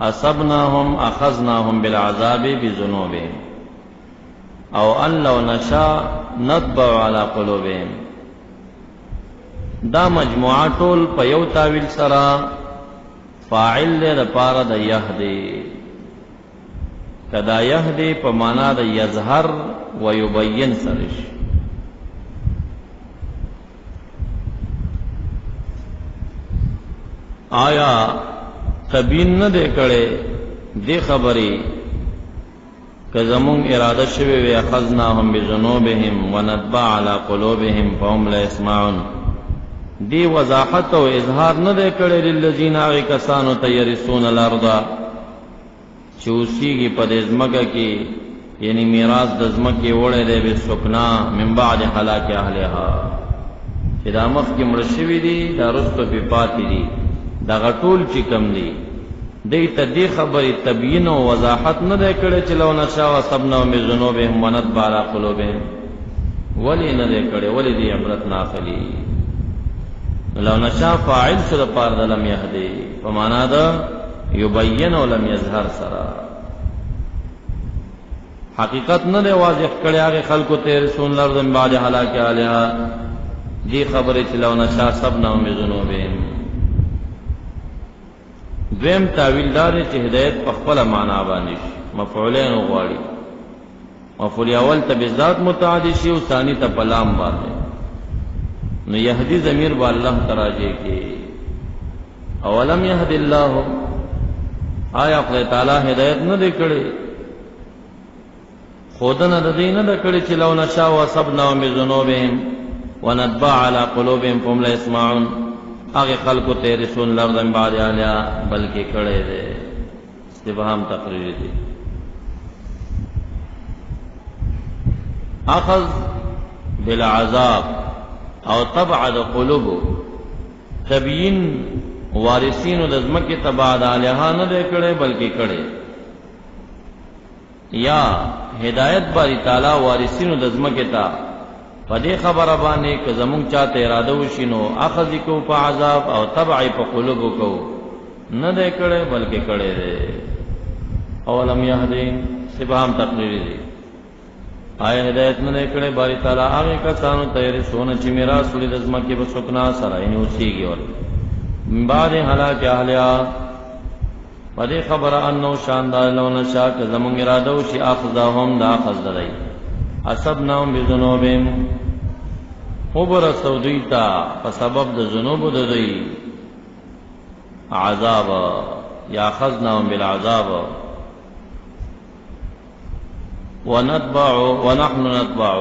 اصبناهم اخذناهم بالعذاب بذنوبهم او ان لو نشاء نطبع على قلوبهم دا مجموعه ټول په یو تاویل سره فاعل له لپاره د یهدی کدا یهدی په معنا د یظهر و یبین سرش آیا تبین نه دې کړي دې خبرې که زمون اراده شوی وي اخذناهم بذنوبهم ونطبع على قلوبهم فهم لا يسمعون دی وضاحت او اظهار نه دی کړی للذین کسانو ته یرثون الارض چې اوسیږي په دې ځمکه کې یعنی میراث د ځمکې وړی دی به سکنا من بعد هلاک اهلها چې دا مخکې مړ شوي دي دا رستو په پاتې دي دا غټول چې کم دي دې ته دې خبرې تبیین او وضاحت نه دی کړی چې لو نشاء وصبناهم بذنوبهم ونطبع على قلوبهم ولی نه دی کړی ولی دې عبرت ناخلی لو نشاء فاعل شد پار د لم يهدي فمانا دا يبين ولم يظهر سرا حقیقت نه دی واضح کړی هغه خلکو ته رسول الله رضوان بعد هلاک علیها دی خبره چې لو نشاء صبناهم بذنوبهم دویم تعویل دار چې هدایت په خپل معنا باندې مفعولین غواړي مفعول اول ته بذات متعدی شي او ثانی ته پلام باندې نو یهدی ضمیر با الله تراجه کی اولم یهد الله آیا خدای تعالی هدایت نه دکړي خودنه د دین نه دکړي چې لو نشاء وصبنا بذنوبهم ونطبع على قلوبهم فهم لا يسمعون هغه خلقو ته رسول الله دم بعد علیا بلکې کړي دي استفهام تقریر دي اخذ بالعذاب او تبع د قلوب تبیین وارثین د ځمکې تبع د الها نه دی کړي بلکې کړي یا هدایت باری تعالی وارثین د ځمکې ته په دې خبره باندې که زمونږ چاته اراده وشي نو اخذ کو په عذاب او تبع په قلوب کو نه دی کړي بلکې کړي دی اولم یهدی استفهام تقریری دی آیا ہدایت نه کړي باری تعالی هغه کسانو ته رسونه چې میراث ولې د ځمکې په سکنا سره یې اوسېږي ول بعد هلاک اهلیا پدې خبره انو شاندار لو نشاء که زمون اراده وشي اخذهم دا اخذ دی اصبناهم بذنوبهم خبر سودیتا په سبب د ذنوب د دوی عذاب یا اخذناهم بالعذاب ونتبع ونحن نتبع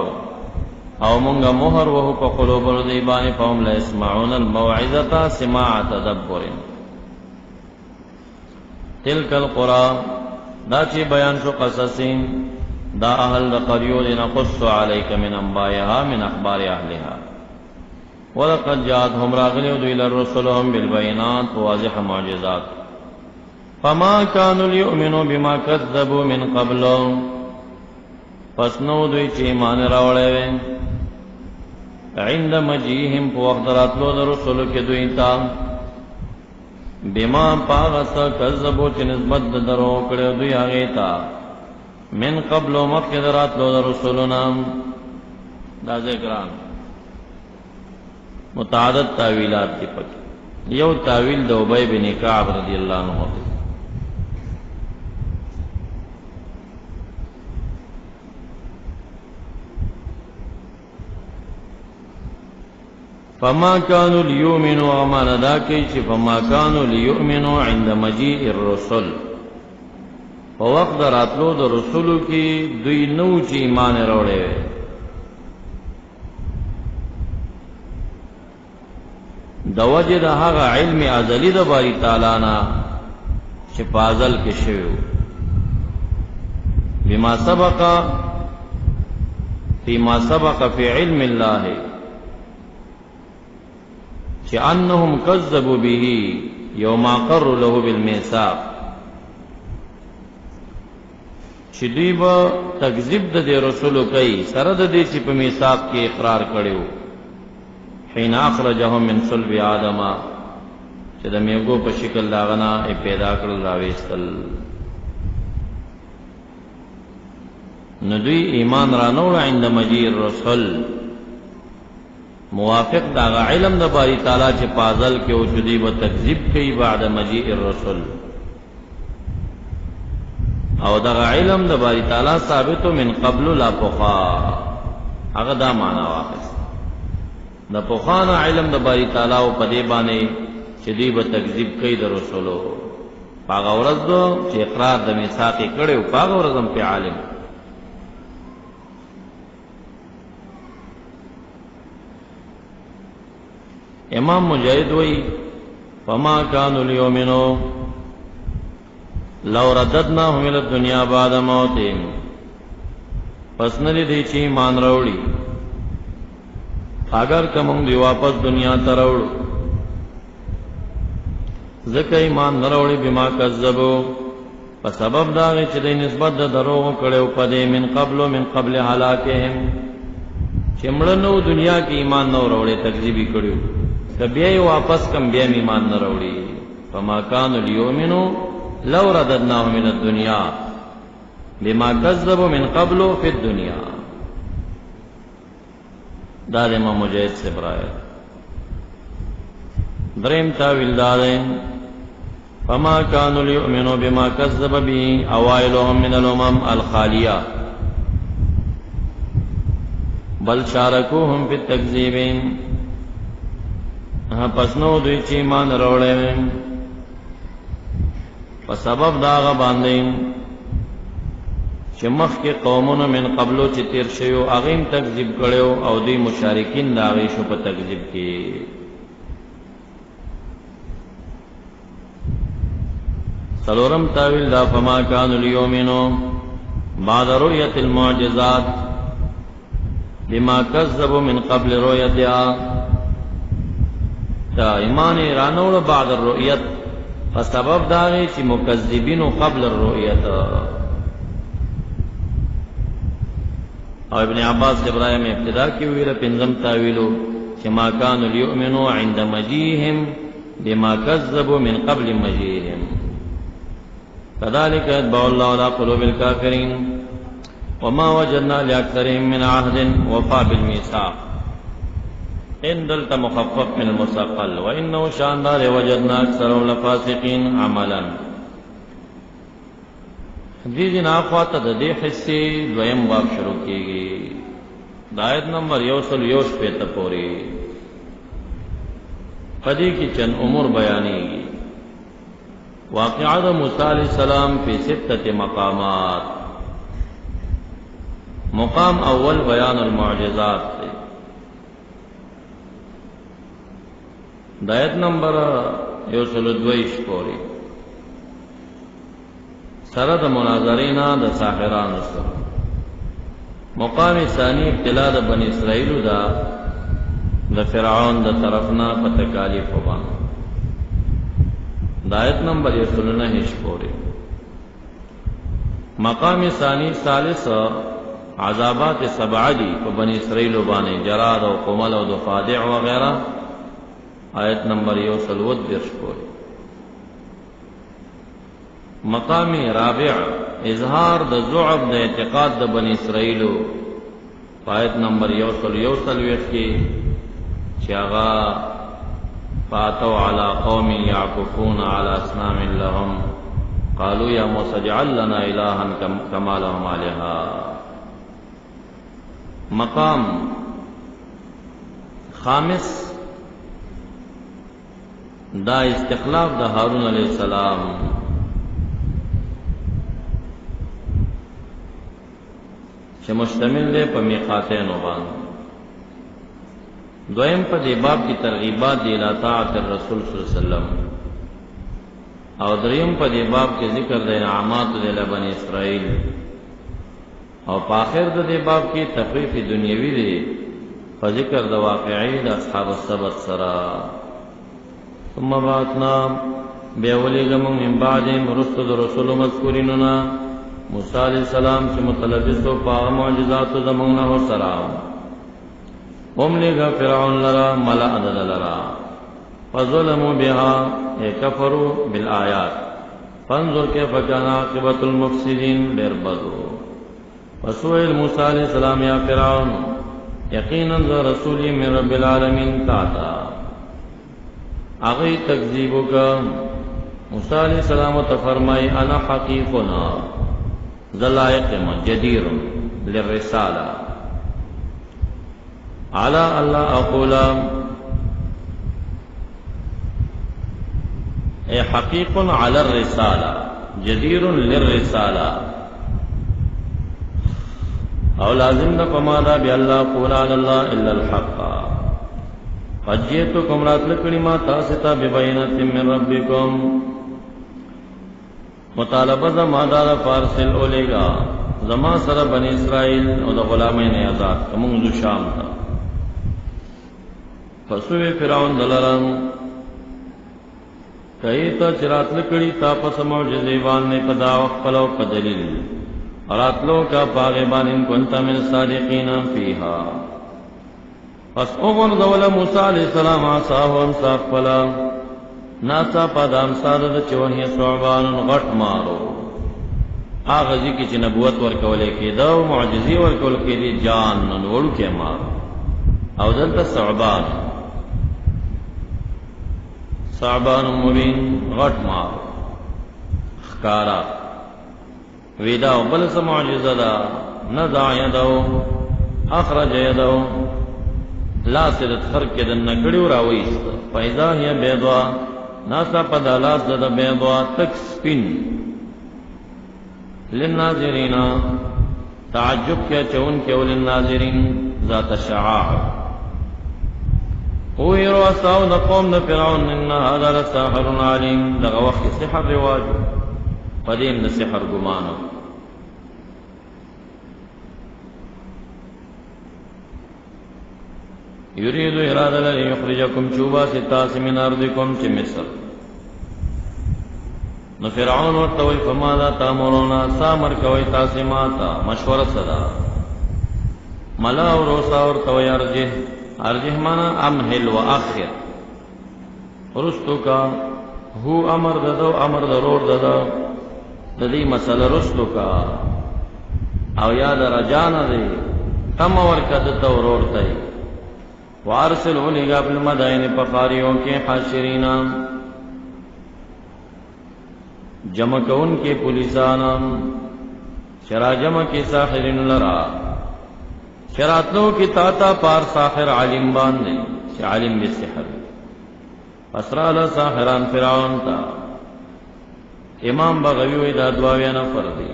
او منغا مهر وهو په قلوب الذي باندې فهم لا يسمعون الموعظه سماع تدبر تلك القرى دا چې بیان شو قصصین دا اهل القريو نقص عليك من انبائها من اخبار اهلها ولقد جاءتهم راغلوا الى رسلهم بالبينات وواضح معجزات فما كانوا ليؤمنوا بما كذبوا من قبل پس نو دوی چې ایمان راوړی وي عند مجیهم په وخت راتلو د رسولو کې دوی ته بما پاغس کذبو چې نسبت د درو کړو دوی هغه ته من قبل مخکې راتلو د رسولو نام دا ذکران متعدد تاویلات دي پکې یو تاویل د ابی بن کعب رضی الله عنه فما كانوا ليؤمنوا وما نداكي فما كانوا ليؤمنوا عند مجيء الرسل ووقت راتلو د رسولو کې دوی نو چې ایمان راوړي د وجه د هغه علم ازلی د باری تعالی نه چې پازل کې شوی بما سبق فيما سبق في علم الله چې انهم كذبوا به يوم اقر له بالميثاق چې دوی به تکذیب د دې رسولو کوي سره د دې چې په میثاق کې اقرار کړو حين اخرجهم من صلب آدم چې د میږو په شکل داغنا پیدا کړل راويستل نو دوی ایمان رانوړ عند مجيء الرسل موافق دا علم د باری تعالی چې پازل کې او جدي و تکذیب کوي بعد مجيء الرسل او دا علم د باری تعالی ثابتو من قبل لا پخا هغه دا معنا واخست د پخانه علم د باری تعالی او پدې باندې چې دی به تکذیب کوي د رسولو هغه ورځ چې اقرار د میثاق کړو هغه ورځ هم په عالم امام مجاہد وی فما كانوا ليؤمنوا لو رددناهم الى الدنيا بعد موتهم پس نه دي چې ایمان راوړي اگر کوم دی واپس دنیا ته راوړو ځکه ایمان نه راوړي بما کذبوا په سبب دا چې د نسبت د دروغ کړو پدې من قبل هلاکهم چې مړنو دنیا کې ایمان نه راوړي تکذیب کړو کبیا واپس کم بیا ایمان نه راوړي فما كانوا ليؤمنوا لو رددناهم من الدنيا بما كذبوا من قبل في الدنيا دا امام مجاہد سے برائے دریم تاویل داریں فما كانوا ليؤمنوا بما كذب به اوائلهم من الامم الخاليه بل شاركوهم في التكذيب پس نو دوی چې ایمان راوړل په سبب داغه باندې چې مخکې قومونو من قبلو چې تیر شوی هغه هم تکذیب کړو او دوی مشارکین داغه شو په تکذیب کې څلورم تاویل دا فما كانوا ليؤمنوا بعد رؤية المعجزات بما كذبوا من قبل رؤيتها دا ایمان رانوړ بعد الرؤیت په سبب دا چې مکذبین قبل الرؤیت او ابن عباس ابراهیم ابتدا کې ویل پنځم تاویلو چې ما كانوا ليؤمنوا عند مجيئهم بما كذبوا من قبل مجيئهم كذلك يطبع الله على قلوب الكافرين وما وجدنا لأكثرهم من عهد وفى بالميثاق ان دلت مخفف من المثقل وانه شاندار وجدنا اکثرهم لفاسقین عملا دې دین اخوات د دې حصے دویم باب شروع کیږي د آیت نمبر 101 په پورې پدې کې چند امور بیانېږي واقعات موسی علیہ السلام په 6 مقامات مقام اول بیان المعجزات دایت نمبر 122 پوری سره د مناظرینا د ساحرانو سره مقام ثانی ابتلا د بنی اسرائیل دا د فرعون د طرفنا په تکالیف باندې دایت نمبر 129 پوری مقام ثانی ثالث عذابات سبع دی په بنی اسرائیل باندې جراد او قمل او ضفادع وغیرہ آیت نمبر 130 پوری مقام رابع اظہار د ذعب د اعتقاد د بنی اسرائیل آیت نمبر 131 کی چاغا فاتوا على قوم يعكفون على اصنام لهم قالوا يا موسى اجعل لنا الها كما لهم آلهة مقام خامس دا استخلاف د هارون علیہ السلام چې مشتمل دی په میقاتین باندې دویم په دې باب کې ترغیبات دی الی طاعت الرسول صلی الله علیه وسلم او دریم په دې باب کې ذکر د انعامات د بنی اسرائیل او په اخر د دې باب کې تخفیف دنیوي دی په ذکر د واقعي د اصحاب السبت سره ثم بعثنا بیاولیگم من بعدهم رسل رسول مذکوریننا موسی علیہ السلام چې متلبس و په معجزاتو زمونږ نه سره وملګه فرعون لرا ملأ لرا فظلموا بها كفروا بالآيات فانظر كيف كان عاقبة المفسدين بربدو وسئل موسى عليه السلام يا فرعون یقینا رسول من رب العالمین تاتا اغی تکذیبو کا موسیٰ علیہ السلام تفرمائی انا حقیقنا ذلائقم جدیر للرسالة على اللہ اقولا اے حقیق علی الرسالة جدیر للرسالة او لازم نہ پمادا بی اللہ قول علی اللہ الا الحق فجیتکم رات لکڑی ما تاستا ببینت من ربکم مطالبہ زمادا فارسل اولیگا زما سر بنی اسرائیل او دا غلامین آزاد کمونگ دو شام تا فسوی فرعون دلرم کئی تا چرات لکڑی تا پس معجزیوان نے پدا وقفلو پدلیل راتلو کا پاغبان ان کنتا من صادقین فیہا پس اغرد ولا موسیٰ علیہ السلام عصاہو امساق پلا ناسا پادا امسادد چوہی صعبان غٹ مارو آغازی کی چی نبوت ورکولے کی دو معجزی ورکول کی دی جان ننوڑو کے مارو او دلتا صعبان مبین غٹ مارو خکارا ویدا بل سمعجزہ دا نزع یدو اخرج یدو لاس دت خرک دن نکڑیو راویست فیضا ہی بیضوا ناسا پدا لاس دا بیضوا تک سپین للناظرین تعجب کیا چون کیو للناظرین ذات شعاع اوی رؤساو دا قوم دا فرعون انہا هذا لساحر علیم دا وقت سحر رواجو قدیم دا سحر گمانو یرید ارادہ للی یخرجکم چوبا ستاس من ارضکم چی مصر نو فرعون ورطوی فمادا تامرونا سامر کوئی تاسماتا مشور صدا ملا و روسا ورطوی ارجح مانا امحل و آخر رستو کا ہو امر ددو امر درور ددو ددی مسئلہ رستو کا او یاد رجان دے تم ورکد دورور تی وارسل لگا بالمدائن پخاریوں کے حاشرین جمع کون کے پولیسانا شرا جمع کے ساحرین لرا شراتلوں کی تاتا پار ساحر علیم باندے چھ علیم بالسحر اسرال ساحران فرعون تا امام بغوی دا دواویا نفر دی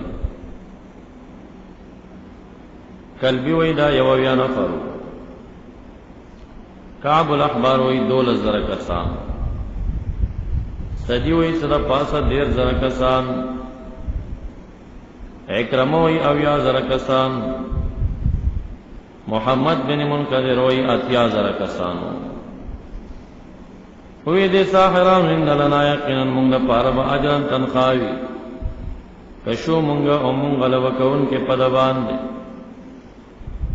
کلبی وی دا یوویا نفر کعب الاحبار وی 12,000 کسان سدی وی صدا پاسا 1,500 کسان اکرم وی 80,000 کسان محمد بن منقدر وی 80,000 کسان ہوئی دے ساحران ان لنا یقینا منگا پارب اجران تنخواوی کشو منگا او منگا لوکون کے پدبان دے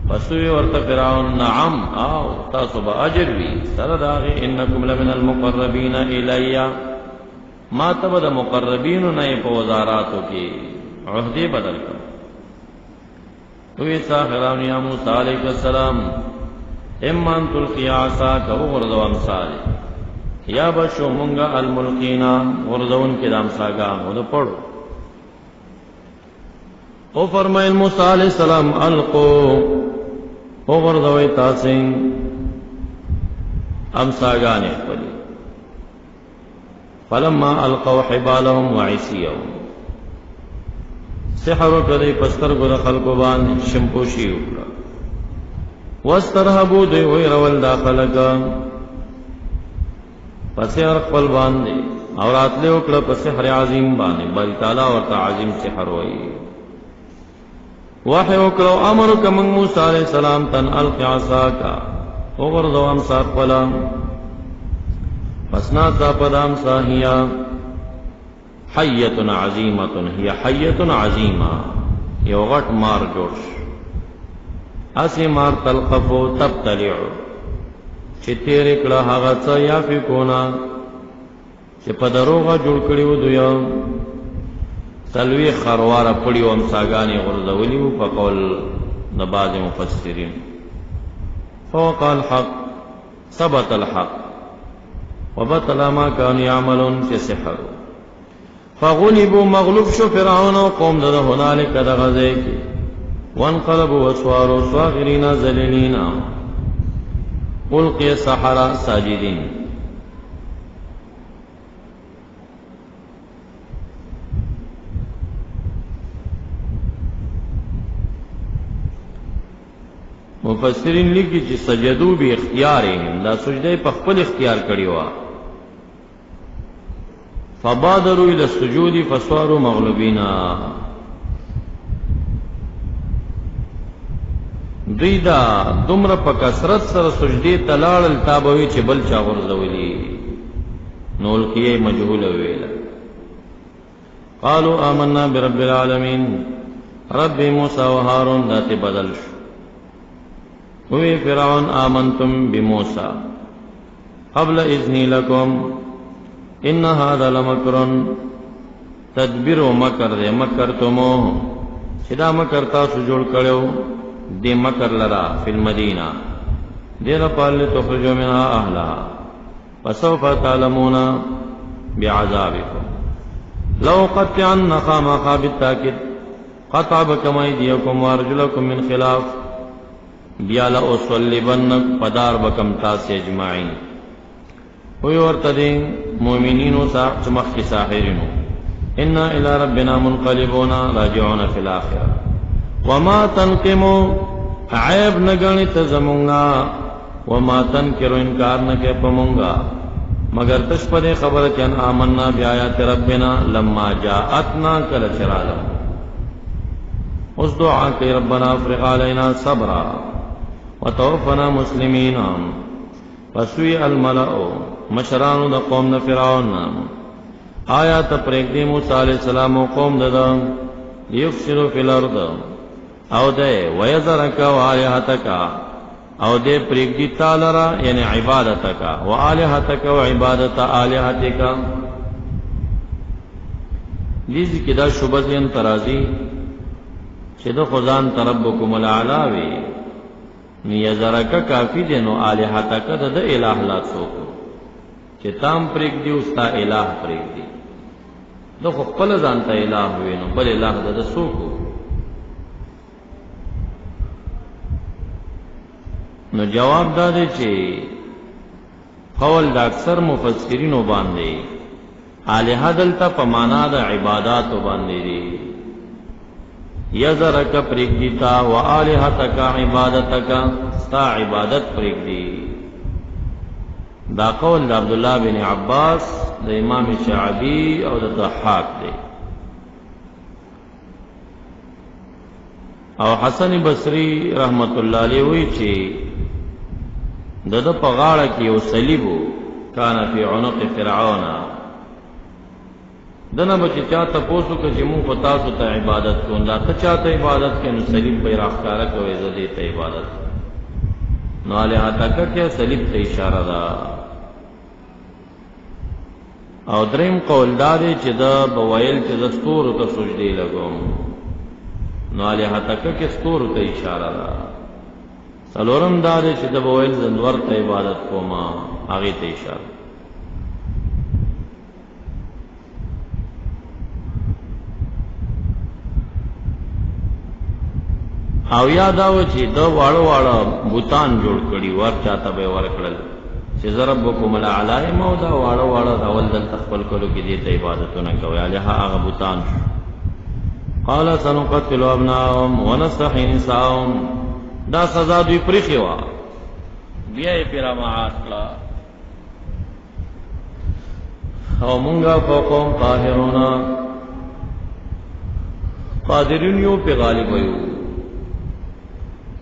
فسوی ورط فرعون نعم آو تاسو با اجر وی سرد آغی انکم لمن المقربین الیا ما تبد مقربین نئے پا وزاراتو کی عہدی بدل کر ہوئی ساحران یا موسیٰ علیہ السلام امان تلقی عصاک اغرد امثالی یا بشو منگا الملقینا غرزون کے دام ساگان وہ پڑھو او فرمائل موسیٰ علیہ السلام القو او غرزوی تاسین ام ساگانے پلی فلما القو حبالهم وعیسیهم سحرو کدی پستر گر خلقو بان شمپوشی اکڑا واسترہبو دی ویرول داخلکا پسحر قبل باندے اور آتلے اکڑا پسحر عظیم باندے باری تعالیٰ ورطا عظیم سحر ہوئی وحی اکڑا امرک من موسیٰ علیہ السلام تن القی عصاکا اغرزو امساق پلا پسنا تا پدام ساہیا حیۃ عظیمۃ هي حیۃ عظیمہ یو غټ مار جوړ شو اسی مار تلقفو تبتلعو چې تیر کړه هغه څه یا فکونا چې په دروغه جوړ کړیو دوی تلوی خرواره پړیو امساګانی غرزولیو په قول د بعض مفسرین فوق الحق ثبت الحق وبطل ما كانوا يعملون في سحر فغلبوا مغلوب شو فرعون وقوم ده هنالك دغزه کی وانقلبوا وصاروا صاغرين ذليلين القي السحرة ساجدين مفسرین لیکي چې سجدو به اختیارهم دا سجده په خپل اختیار کړی و فبادروا الى السجود فصاروا مغلوبين دوی دا دومره په کثرت سره سجدي تلاړل تابوي چې بل چا ورزولي نول کیه مجهول ویل قالوا آمنا برب العالمين رب موسى وهارون ذات بدل شو وی فرعون آمنتم بموسى قبل اذنی لکم ان هذا لمکر تدبیر و مکر دے مکر تمو شدا مکر تاسو جوړ کړو دی مکر لرا فی المدینہ دیر پال تخرجو منها اهلها فسوف تعلمون بعذابکم لو قطعن خامخا بالتاکد قطع بکم ایدیکم وارجلکم من خلاف بیا لأصلبنک پدار بکم تاس اجمعین ہوئی ورطدی مومنینو سمخ کی ساحرینو انا الى ربنا منقلبون راجعون فی الاخرہ وما تنقمو عیب نگنی تزمونگا وما تنکرو انکار نکے پمونگا مگر تشپد خبر چن آمنا بیایات ربنا لما جاءتنا کل چرالم اس دعا کہ ربنا افرغ علینا صبرا وتوفنا مسلمین فسوی الملأ مشرانو دا قوم دا فرعون آیا تپریک دی موسیٰ علیہ السلام و قوم دا لیفسدو فی الارض او دے ویذرک و آلہتک او دے پریک دی تالرا یعنی عبادتک و آلہتک و عبادت آلہتک دیزی کی دا شبزین ترازی چی دا خزان تربکم العلاوی نیزرکا کافی دے نو آلہتک دا دا الہ لا سوکو چی تام پریک دی استا الہ پریک دی دا خو خپل ځانته الہ ہوئی نو بل الہ دا دا سوکو نو جواب دا دے چی قول دا اکثر مفسرینو باندے آلہہ دلتا پمانا دا عباداتو باندے دی یذرک پریک دیتا و آلہتک عبادتک ستا عبادت پریک دی دا قول دا عبداللہ بن عباس دا امام شعبی او دا ضحاک دے او حسن بصری رحمت اللہ علیہ ہوئی چی دا دا پغاڑا کی او صلیبو کانا فی عنق فرعون دنا بچی چاہتا پوسو کہ جمون کو تاسو تا عبادت کون لا تا چاہتا عبادت کے نو صلیب بے راخکارا کوئی زدیتا عبادت نو آلیہ تکا کیا صلیب تا اشارہ دا او دریم قول دادے چی دا بوائل چی دا ستورو تا سجدی لگوم نو آلیہ تکا کیا ستورو تا اشارہ دا سلورم دادے چی دا بوائل زندور تا عبادت کوما آغی تا اشارہ او یاداو چې دا واړه واړه بوتان جوړ کړي ور چاته به ورکړل چې ربکم الاعلی مو دا واړه واړه اول دل تخپل کولو کې دې ته عبادتونه کوي الها هغه بوتان قال سنقتل ابناهم ونستحيي نساءهم دا سزا دوی پرخي وا بیا یې پیرامات کړه او مونږه فوقهم قاهرون قادرون یو په غالب یو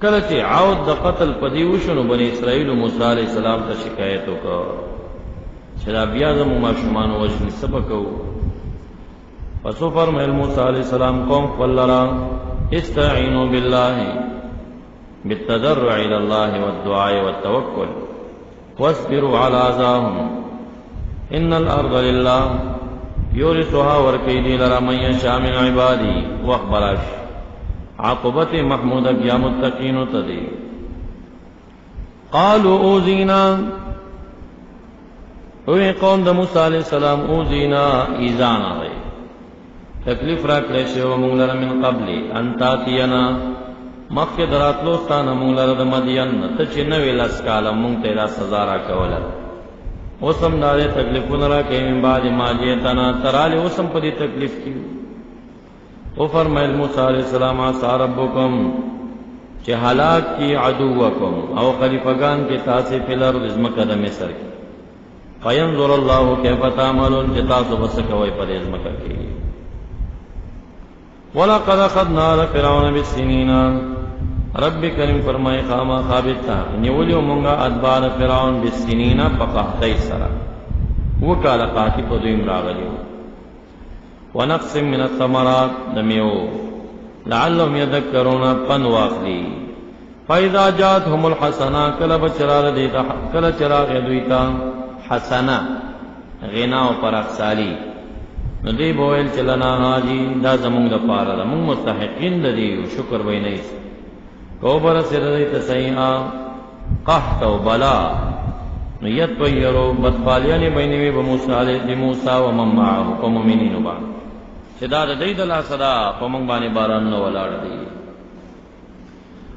کله چې عود د قتل پدی وشنو بنی اسرائیل موسی علیہ السلام ته شکایت وکړه چې دا بیا زموږ ماشومان وژني سبق پسو فرمائل موسیٰ علیہ السلام قوم فلرا استعینوا باللہ بالتضرع الى اللہ والدعاء والتوکل واصبروا على اذاهم ان الارض للہ یورثها ورکی لرا من یشاء من عبادی واخبرش عاقبت محمود بیا متقین تدی قالوا اوذینا اوی قوم دا موسیٰ علیہ السلام اوذینا ایزانا رہے تکلیف را کلیشے و مونگلر من قبلی انتاتینا مخی دراتلوستانا مونگلر دا مدین تچنوی لسکالا مونگ تیرا سزارا کولا وسم دارے تکلیفون را کہ من بعد ما جیتنا ترالی وسم پدی تکلیف کیو او فرمائل موسیٰ علیہ السلام عصا ربکم چه حلاک کی عدوکم او خلیفگان کی تاسی فی الارض ازمکہ دا مصر کی فینظر اللہ کیف تعملون چه تاسو بسکوئی پر ازمکہ کی وَلَقَدْ أَخَذْنَا آلَ فِرْعَوْنَ بِالسِّنِينَ رب کریم فرمائے خاما خابتا نیولیو منگا ادبار فرعون بالسنین پقحتی سرا وکالا قاتی پا دویم راغلیو ونقص من الثمرات دمیو لعلهم یذکرون پن واخلی فَإِذَا جَاتْهُمُ الْحَسَنَا کل چراغ دویتا حسنا غنا و پرخسالی ندی بویل چلنا حاجی دا زمونگ دا پارا دا مونگ مستحقین دا دیو شکر بی نیس کوبر سر دیت سیئا قحط و بلا نیت بیرو بدفالیانی بینوی بموسیٰ و من معاہو پا مومنینو بان چدا دا دی دلا صدا پا منگ بانی باران نو ولاڑ دی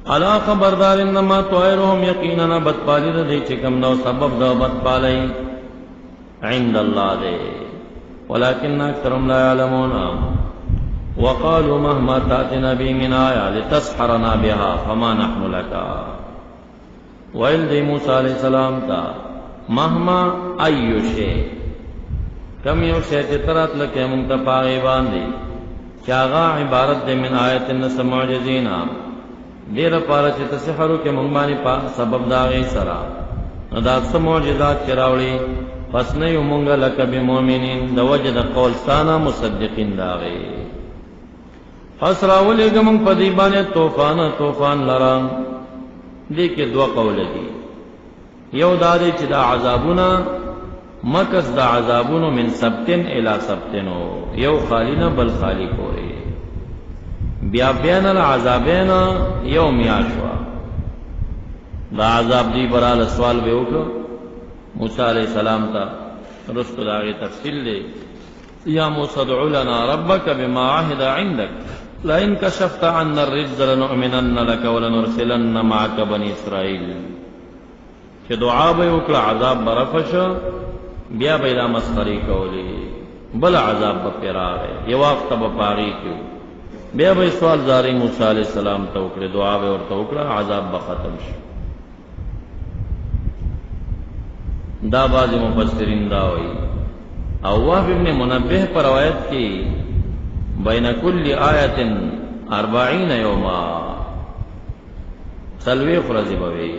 علا خبردار انما توائرهم یقیننا بدفالی دا دی چکم نو سبب دا بدفالی عند اللہ دے ولكن أكثرهم لا يعلمون وقالوا مهما تأتنا به من آية لتسحرنا بها فما نحن لك وإل دي موسى عليه السلام تا مهما أي شيء كم يو شيء تترات لك منتفا غيبان دي چاغا عبارت دي من آية النس معجزين دیر پارا چه تسحرو کے منگمانی پا سبب داغی سرا نداد سا معجزات چراوڑی پس نیو مونگا لکا بمومنین دا وجد قولستانا مصدقین داغی پس راولی گمونگ پا دیبانی توفان لرام دیکی دو قول دی یو دادی چی دا عذابونا مکس دا عذابونو من سبتن الى سبتنو یو خالینا بل خالی پوری بیا بین العذابین یو میاشوا دا عذاب دی برال سوال بے اکلو موسیٰ علیہ السلام تا رست داغی تفصیل دے یا موسیٰ دعو لنا ربک بما عہد عندک لئن کشفت عنا الرجز لنؤمنن لک ولنرسلن معک بنی اسرائیل کہ دعا بے اکلا عذاب برفش بیا بیلا مسخری کولی بلا عذاب بپیرا گئے یہ وقت بپاغی کیوں بیا بے سوال زاری موسیٰ علیہ السلام تا اکلے دعا بے اور تا اکلا عذاب بختم شو دا بعض مفسرین دا ہوئی او وحب ابن منبہ پر روایت کی بین کل آیت 40 یوما سلویخ رضی بوی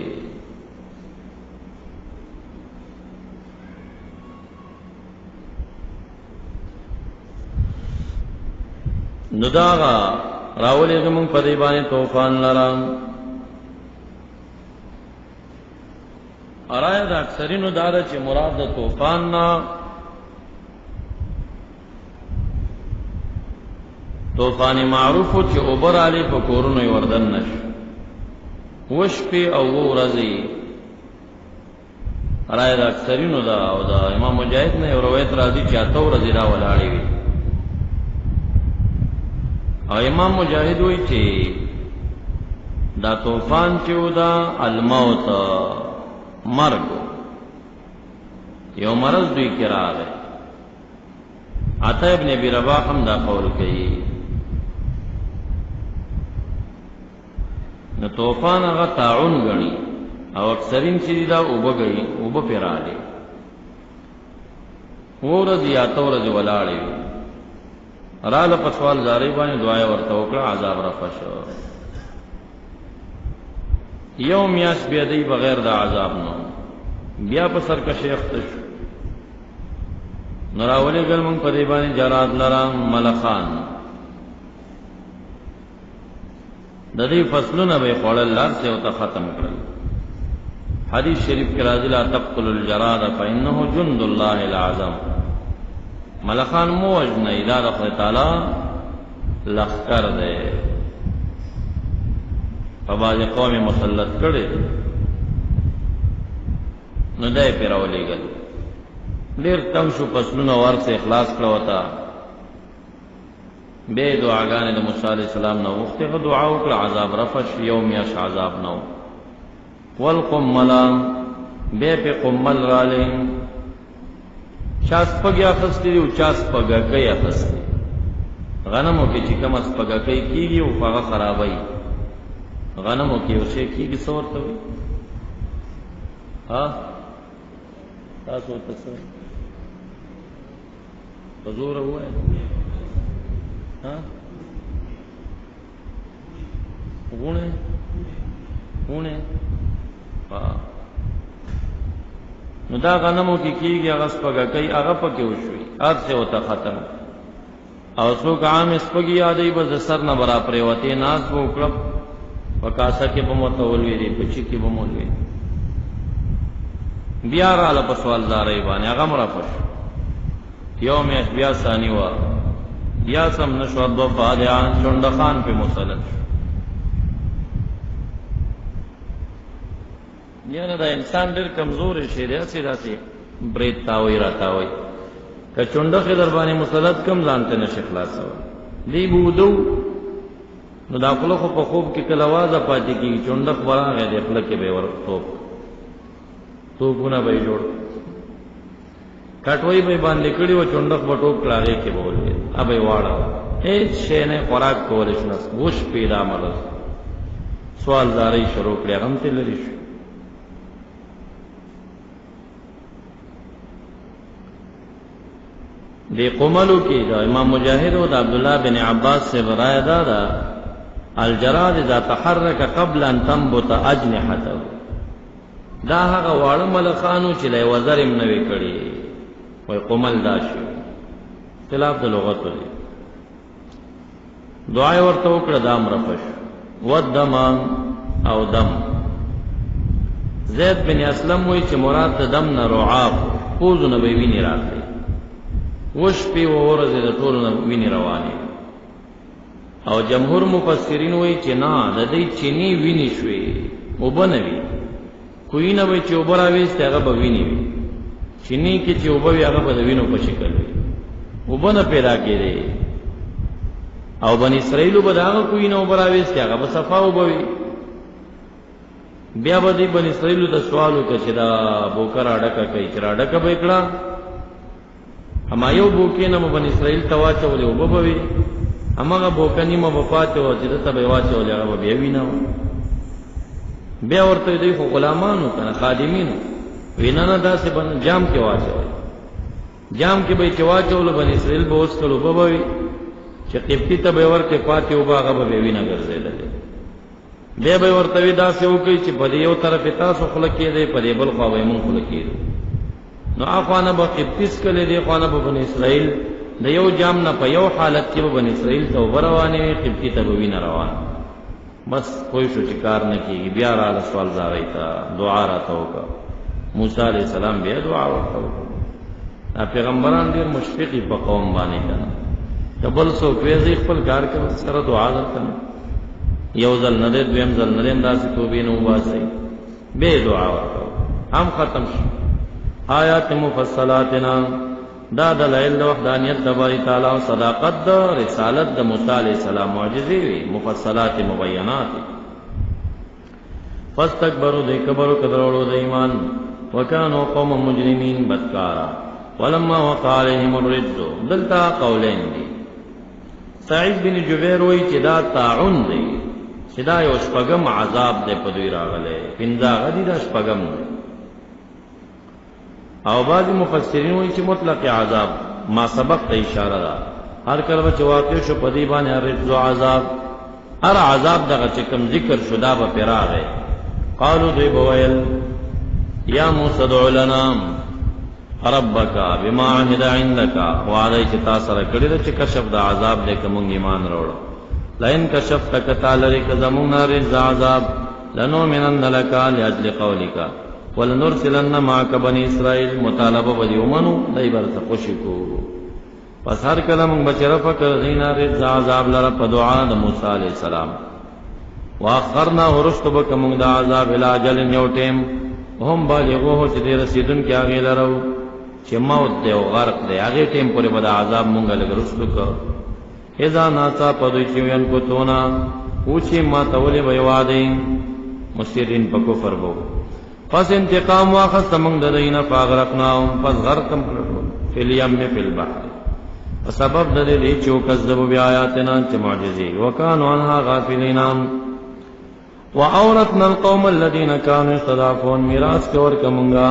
نداغا راولی غمون پدیبانی توفان لرام ارائے دا اکثرینو دارا چی مراد دا توفان نا توفان معروفو چی اوبر آلی پا کورونوی وردن نش وشپی او وہ رضی ارائے دا اکثرینو دا او دا امام مجاہد نے روایت راضی چی اتو رضی دا ولاڑی وی او امام مجاہد ہوئی چی دا توفان چیو دا الموت مرگ یو مرض دوی کرا گئے عطا ابن ابی رباح ہم دا قول کئی نو توفان اغا تعون گنی او اکثرین چیزی دا اوبا گئی اوبا پیرا لے وہ رضی آتا رضی ولاڑی رال پسوال زاری بانی دعای ورطوکڑا عذاب رفش یو میاس بیدی بغیر دا عذاب نو بیا پسر کا شیخ تشو نراولی گل منگ پدیبانی جراد لرام ملخان ددی فصلون بے خوڑل لار سے ہوتا ختم کرل حدیث شریف کے راضی لا تقتل الجراد فإنه جند اللہ العظم ملخان موجن ادار خود تعالی لخکر دے فباز قوم مسلط کرے ندائی پیراولی گل دیر تنگ شو فصلون ور سے اخلاص کروتا بے دعاگانی دا موسیٰ علیہ السلام نو وقتی خود دعاو کل عذاب رفش یومیش عذاب نو والقملا بے پہ قمل رالیں چاس پگی اخستی دی و چاس پگا کئی اخستی غنمو کی چکم اس پگا کئی کی گی و فاغا خرابائی غنمو کی اسے کی گی سورتا ہوئی ہاں تاسو تصور حضور ہوا ہے ہاں غونے غونے ہاں نو دا غنمو کی گی اغس پگا کئی اغا پکی وشوی آد سے ہوتا ختم او سوک عام اس پگی آدائی بز سر نبرا پریواتی ناز بو اکڑب وکاسا کی بموتا ولوی دی پچی کی بمولوی بیا را لپسوال دارئی بانی اغا مرافش یوم ایش بیا ثانی وا بیا سم نشود دو فادعان چندخان پہ مسلط یعنی دا انسان دیر کمزور شیده اسی داسی برید تاوی را تاوی که چندخ دربانی مسلط کم زانتے نشی خلاص ہوا دی بودو نو دا خلقو پا خوب کی کلوازا پاتی کی چندخ بران غیر اخلقی بے ورق توپونا بھئی جوڑ کٹوئی بھئی باندې کړي و چونډخ بټوک کلاغې کې بولې ابې واړه هیڅ شی نه خوراک کولې شنس وش پیدا مرز سوال داري شروع کړی هم تل لري شو دی قملو کې دا امام مجاهد او عبد الله بن عباس سے روایت ده الجراد اذا تحرك قبل ان تنبت اجنحته دا هغه واړه ملخانو چې له وزرم نوي کړي وی قمل داشو خلاف دا لغت لی دعای ورطا اکڑا دام رفش ودم او دم زید بن اسلم وی چه مراد دا دم نا رعاب پوزو نبیوینی راکی وش پی و ورز دا طول نبیوینی روانی او جمهور مفسرین وی چه نا دا دی چینی وینی شوی او بنوی کوئی نبی چه او براویست اغا بوینی وی چینی کی چې وبوي هغه په وینو په شکل وي وبنه پیدا کړي او بنی اسرائیل به داغه کوی نه وبراويست هغه په صفا وبوي بیا به بنی اسرائیل ته سوالو کې چې دا بوکر اډکه کوي چې اډکه به کړه اما یو بوکې نه بنی اسرائیل ته واچولې وبوي اماغه بوکنی ما وفات او چې ته به واچولې هغه به ویناو بیا ورته دوی خو غلامانو کنه خادمینو وینانا دا سے بن جام کے واچو جام کے بھئی چواچو بن اسرائیل به اوس کلو بوي چې قبطی ته به ورته پاتې او باغه به وینا ګرځیدل بیا به ورته دا سے وکي چې په یو طرف تاسو خلک کې دی په بل خوا به مونږ خلک کې نو افانه به قبطیس کله دی خوانه به بن اسرائیل د یو جام نه په یو حالت کې بن اسرائیل ته وروانه قبطی ته به وینا روان بس کوئی شو چې کار نه کیږي بیا را سوال زارای تا دعا را تا وکړه موسیٰ علیہ السلام بیا دعا ورکو پیغمبران دیر مشفقی پا قوم بانے کنا تبل سو کویزی خپل کار کنا سر دعا در کنا یو ذل ندید دویم ذل ندیم دا سی توبین و باسی بے دعا ورکو ہم ختم شو آیات مفصلاتنا دا دلائل دا وحدانیت دا باری تعالی و صداقت دا رسالت دا موسیٰ علیہ السلام معجزی وی مفصلات مبینات فاستکبروا دے کبرو کدرولو دا ایمان وكانوا قوم مجرمين بدكارا ولما وقع عليهم الرجز دلتا قولين دي سعید بن جبیر وی چې دا طاعون دی چې دا یو شپږم عذاب دی په دوی راغلی پنځه غدي دا شپږم دی او بعض مفسرین وی چې مطلق عذاب ما سبق ته اشاره ده هر کله چې واقع شو په دې باندې الرجز عذاب هر عذاب دغه چې کوم ذکر شدا به پراغه قالوا دی بویل یا موسی ادع لنا ربک بما عهد عندک وعدی چې تا سره کړی د چې کشف د عذاب دې کوم ایمان راوړ لئن کشفت کتا لری ک زمون رز عذاب لنؤمنن لك لاجل قولك ولنرسلن معك بني اسرائيل مطالبه ودیومنو دای برته خوشی کو پس هر کله موږ بچره فکر دینا رز عذاب لره په دعا د موسی علی السلام واخرنا ورشت بک موږ د عذاب الاجل یو ټیم هم بالغوه چې دې رسیدون کې هغه لرو چې موت دی او غرق دی هغه ټیم پورې به د عذاب مونږ لګرسلو کو اذا ناتا پدوی چې وین کو تونا پوچی ما تولې وی واده مسیرین په کفر وو پس انتقام واخست مونږ د دینه فاغرقناهم پس غرقم کړو فل یم فل بحر سبب د دې چې کذبوا بیااتنا چې معجزې وکانو عنها غافلین واورثنا القوم الذين كانوا يستضعفون میراث کور کومګه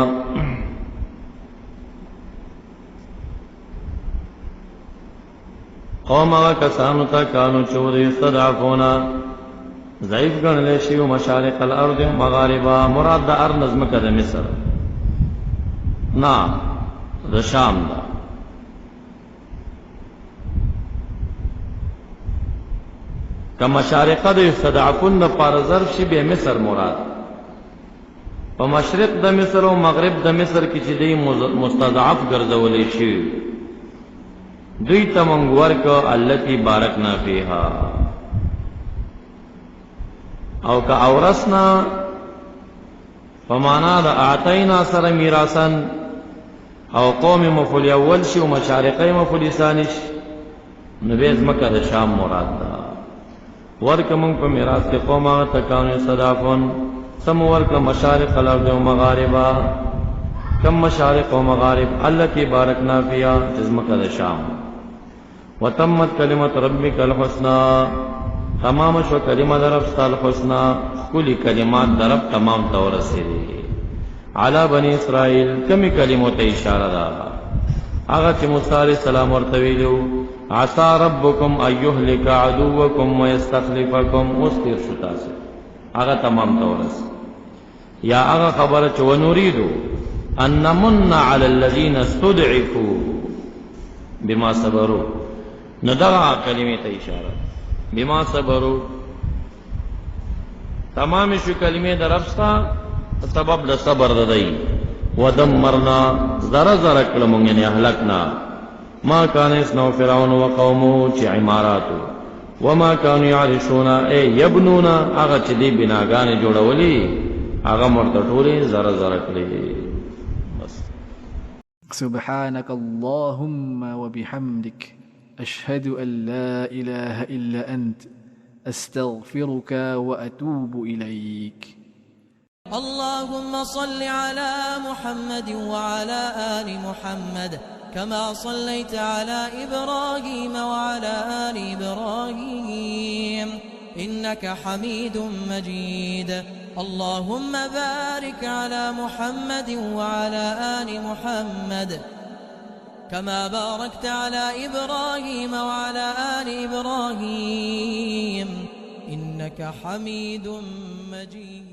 قوم هغه کسانو ته کانو چې یستضعفون ضعیف ګڼل شي او مشارق الارض مغاربا مراد د ارض نظم کده مصر نا د شام دا کما مشارق د یستضعفون پر ظرف شي به مصر مراد په مشرق د مصر او مغرب د مصر کې چې دی مستضعف ګرځولې شي دوی تمنګ ورکو التي بارکنا فيها او کا اورسنا فمانا د اعطینا سره میراثن او قوم مفعول اول شي او مشارقي مفعول ثاني شي نو به مکه د شام مراد ده ورکه مونږ په میراث کې قومه تکانو صدافون سم ورکه مشارق الارض او مغاربا کم مشارق و مغارب التي بارکنا فيها جزمکه د شام وتمت کلمت ربک الحسنى تمام شو کلمه درب ستال حسنى کلی کلمات درب تمام طور رسیدي علی بنی اسرائیل کمی کلمو ته اشاره ده هغه چې موسی علیہ السلام ورته ویلو عسى ربکم ایهلک عدوکم ويستخلفکم واستر شتاسه هغه تمام طور رسیدي یا هغه خبره چې ونريدو ان نمن علی الذین استضعفوا بما صبروا ندغه کلمه ته اشاره بما صبروا تمام شو کلمه درفستا سبب د صبر ددی ودمرنا زرا زرا کلمون یعنی اهلکنا ما کان اسنو فرعون وقومه چې عماراتو وما كانوا يعرشون اي يبنون هغه چې دی بناګان جوړولي هغه مرته ټولې زرا زرا کړې سبحانك اللهم وبحمدك أشهد أن لا إله إلا أنت أستغفرك وأتوب إليك. اللهم صل على محمد وعلى آل محمد كما صليت على إبراهيم وعلى آل إبراهيم إنك حميد مجيد. اللهم بارك على محمد وعلى آل محمد كما باركت على إبراهيم وعلى آل إبراهيم إنك حميد مجيد.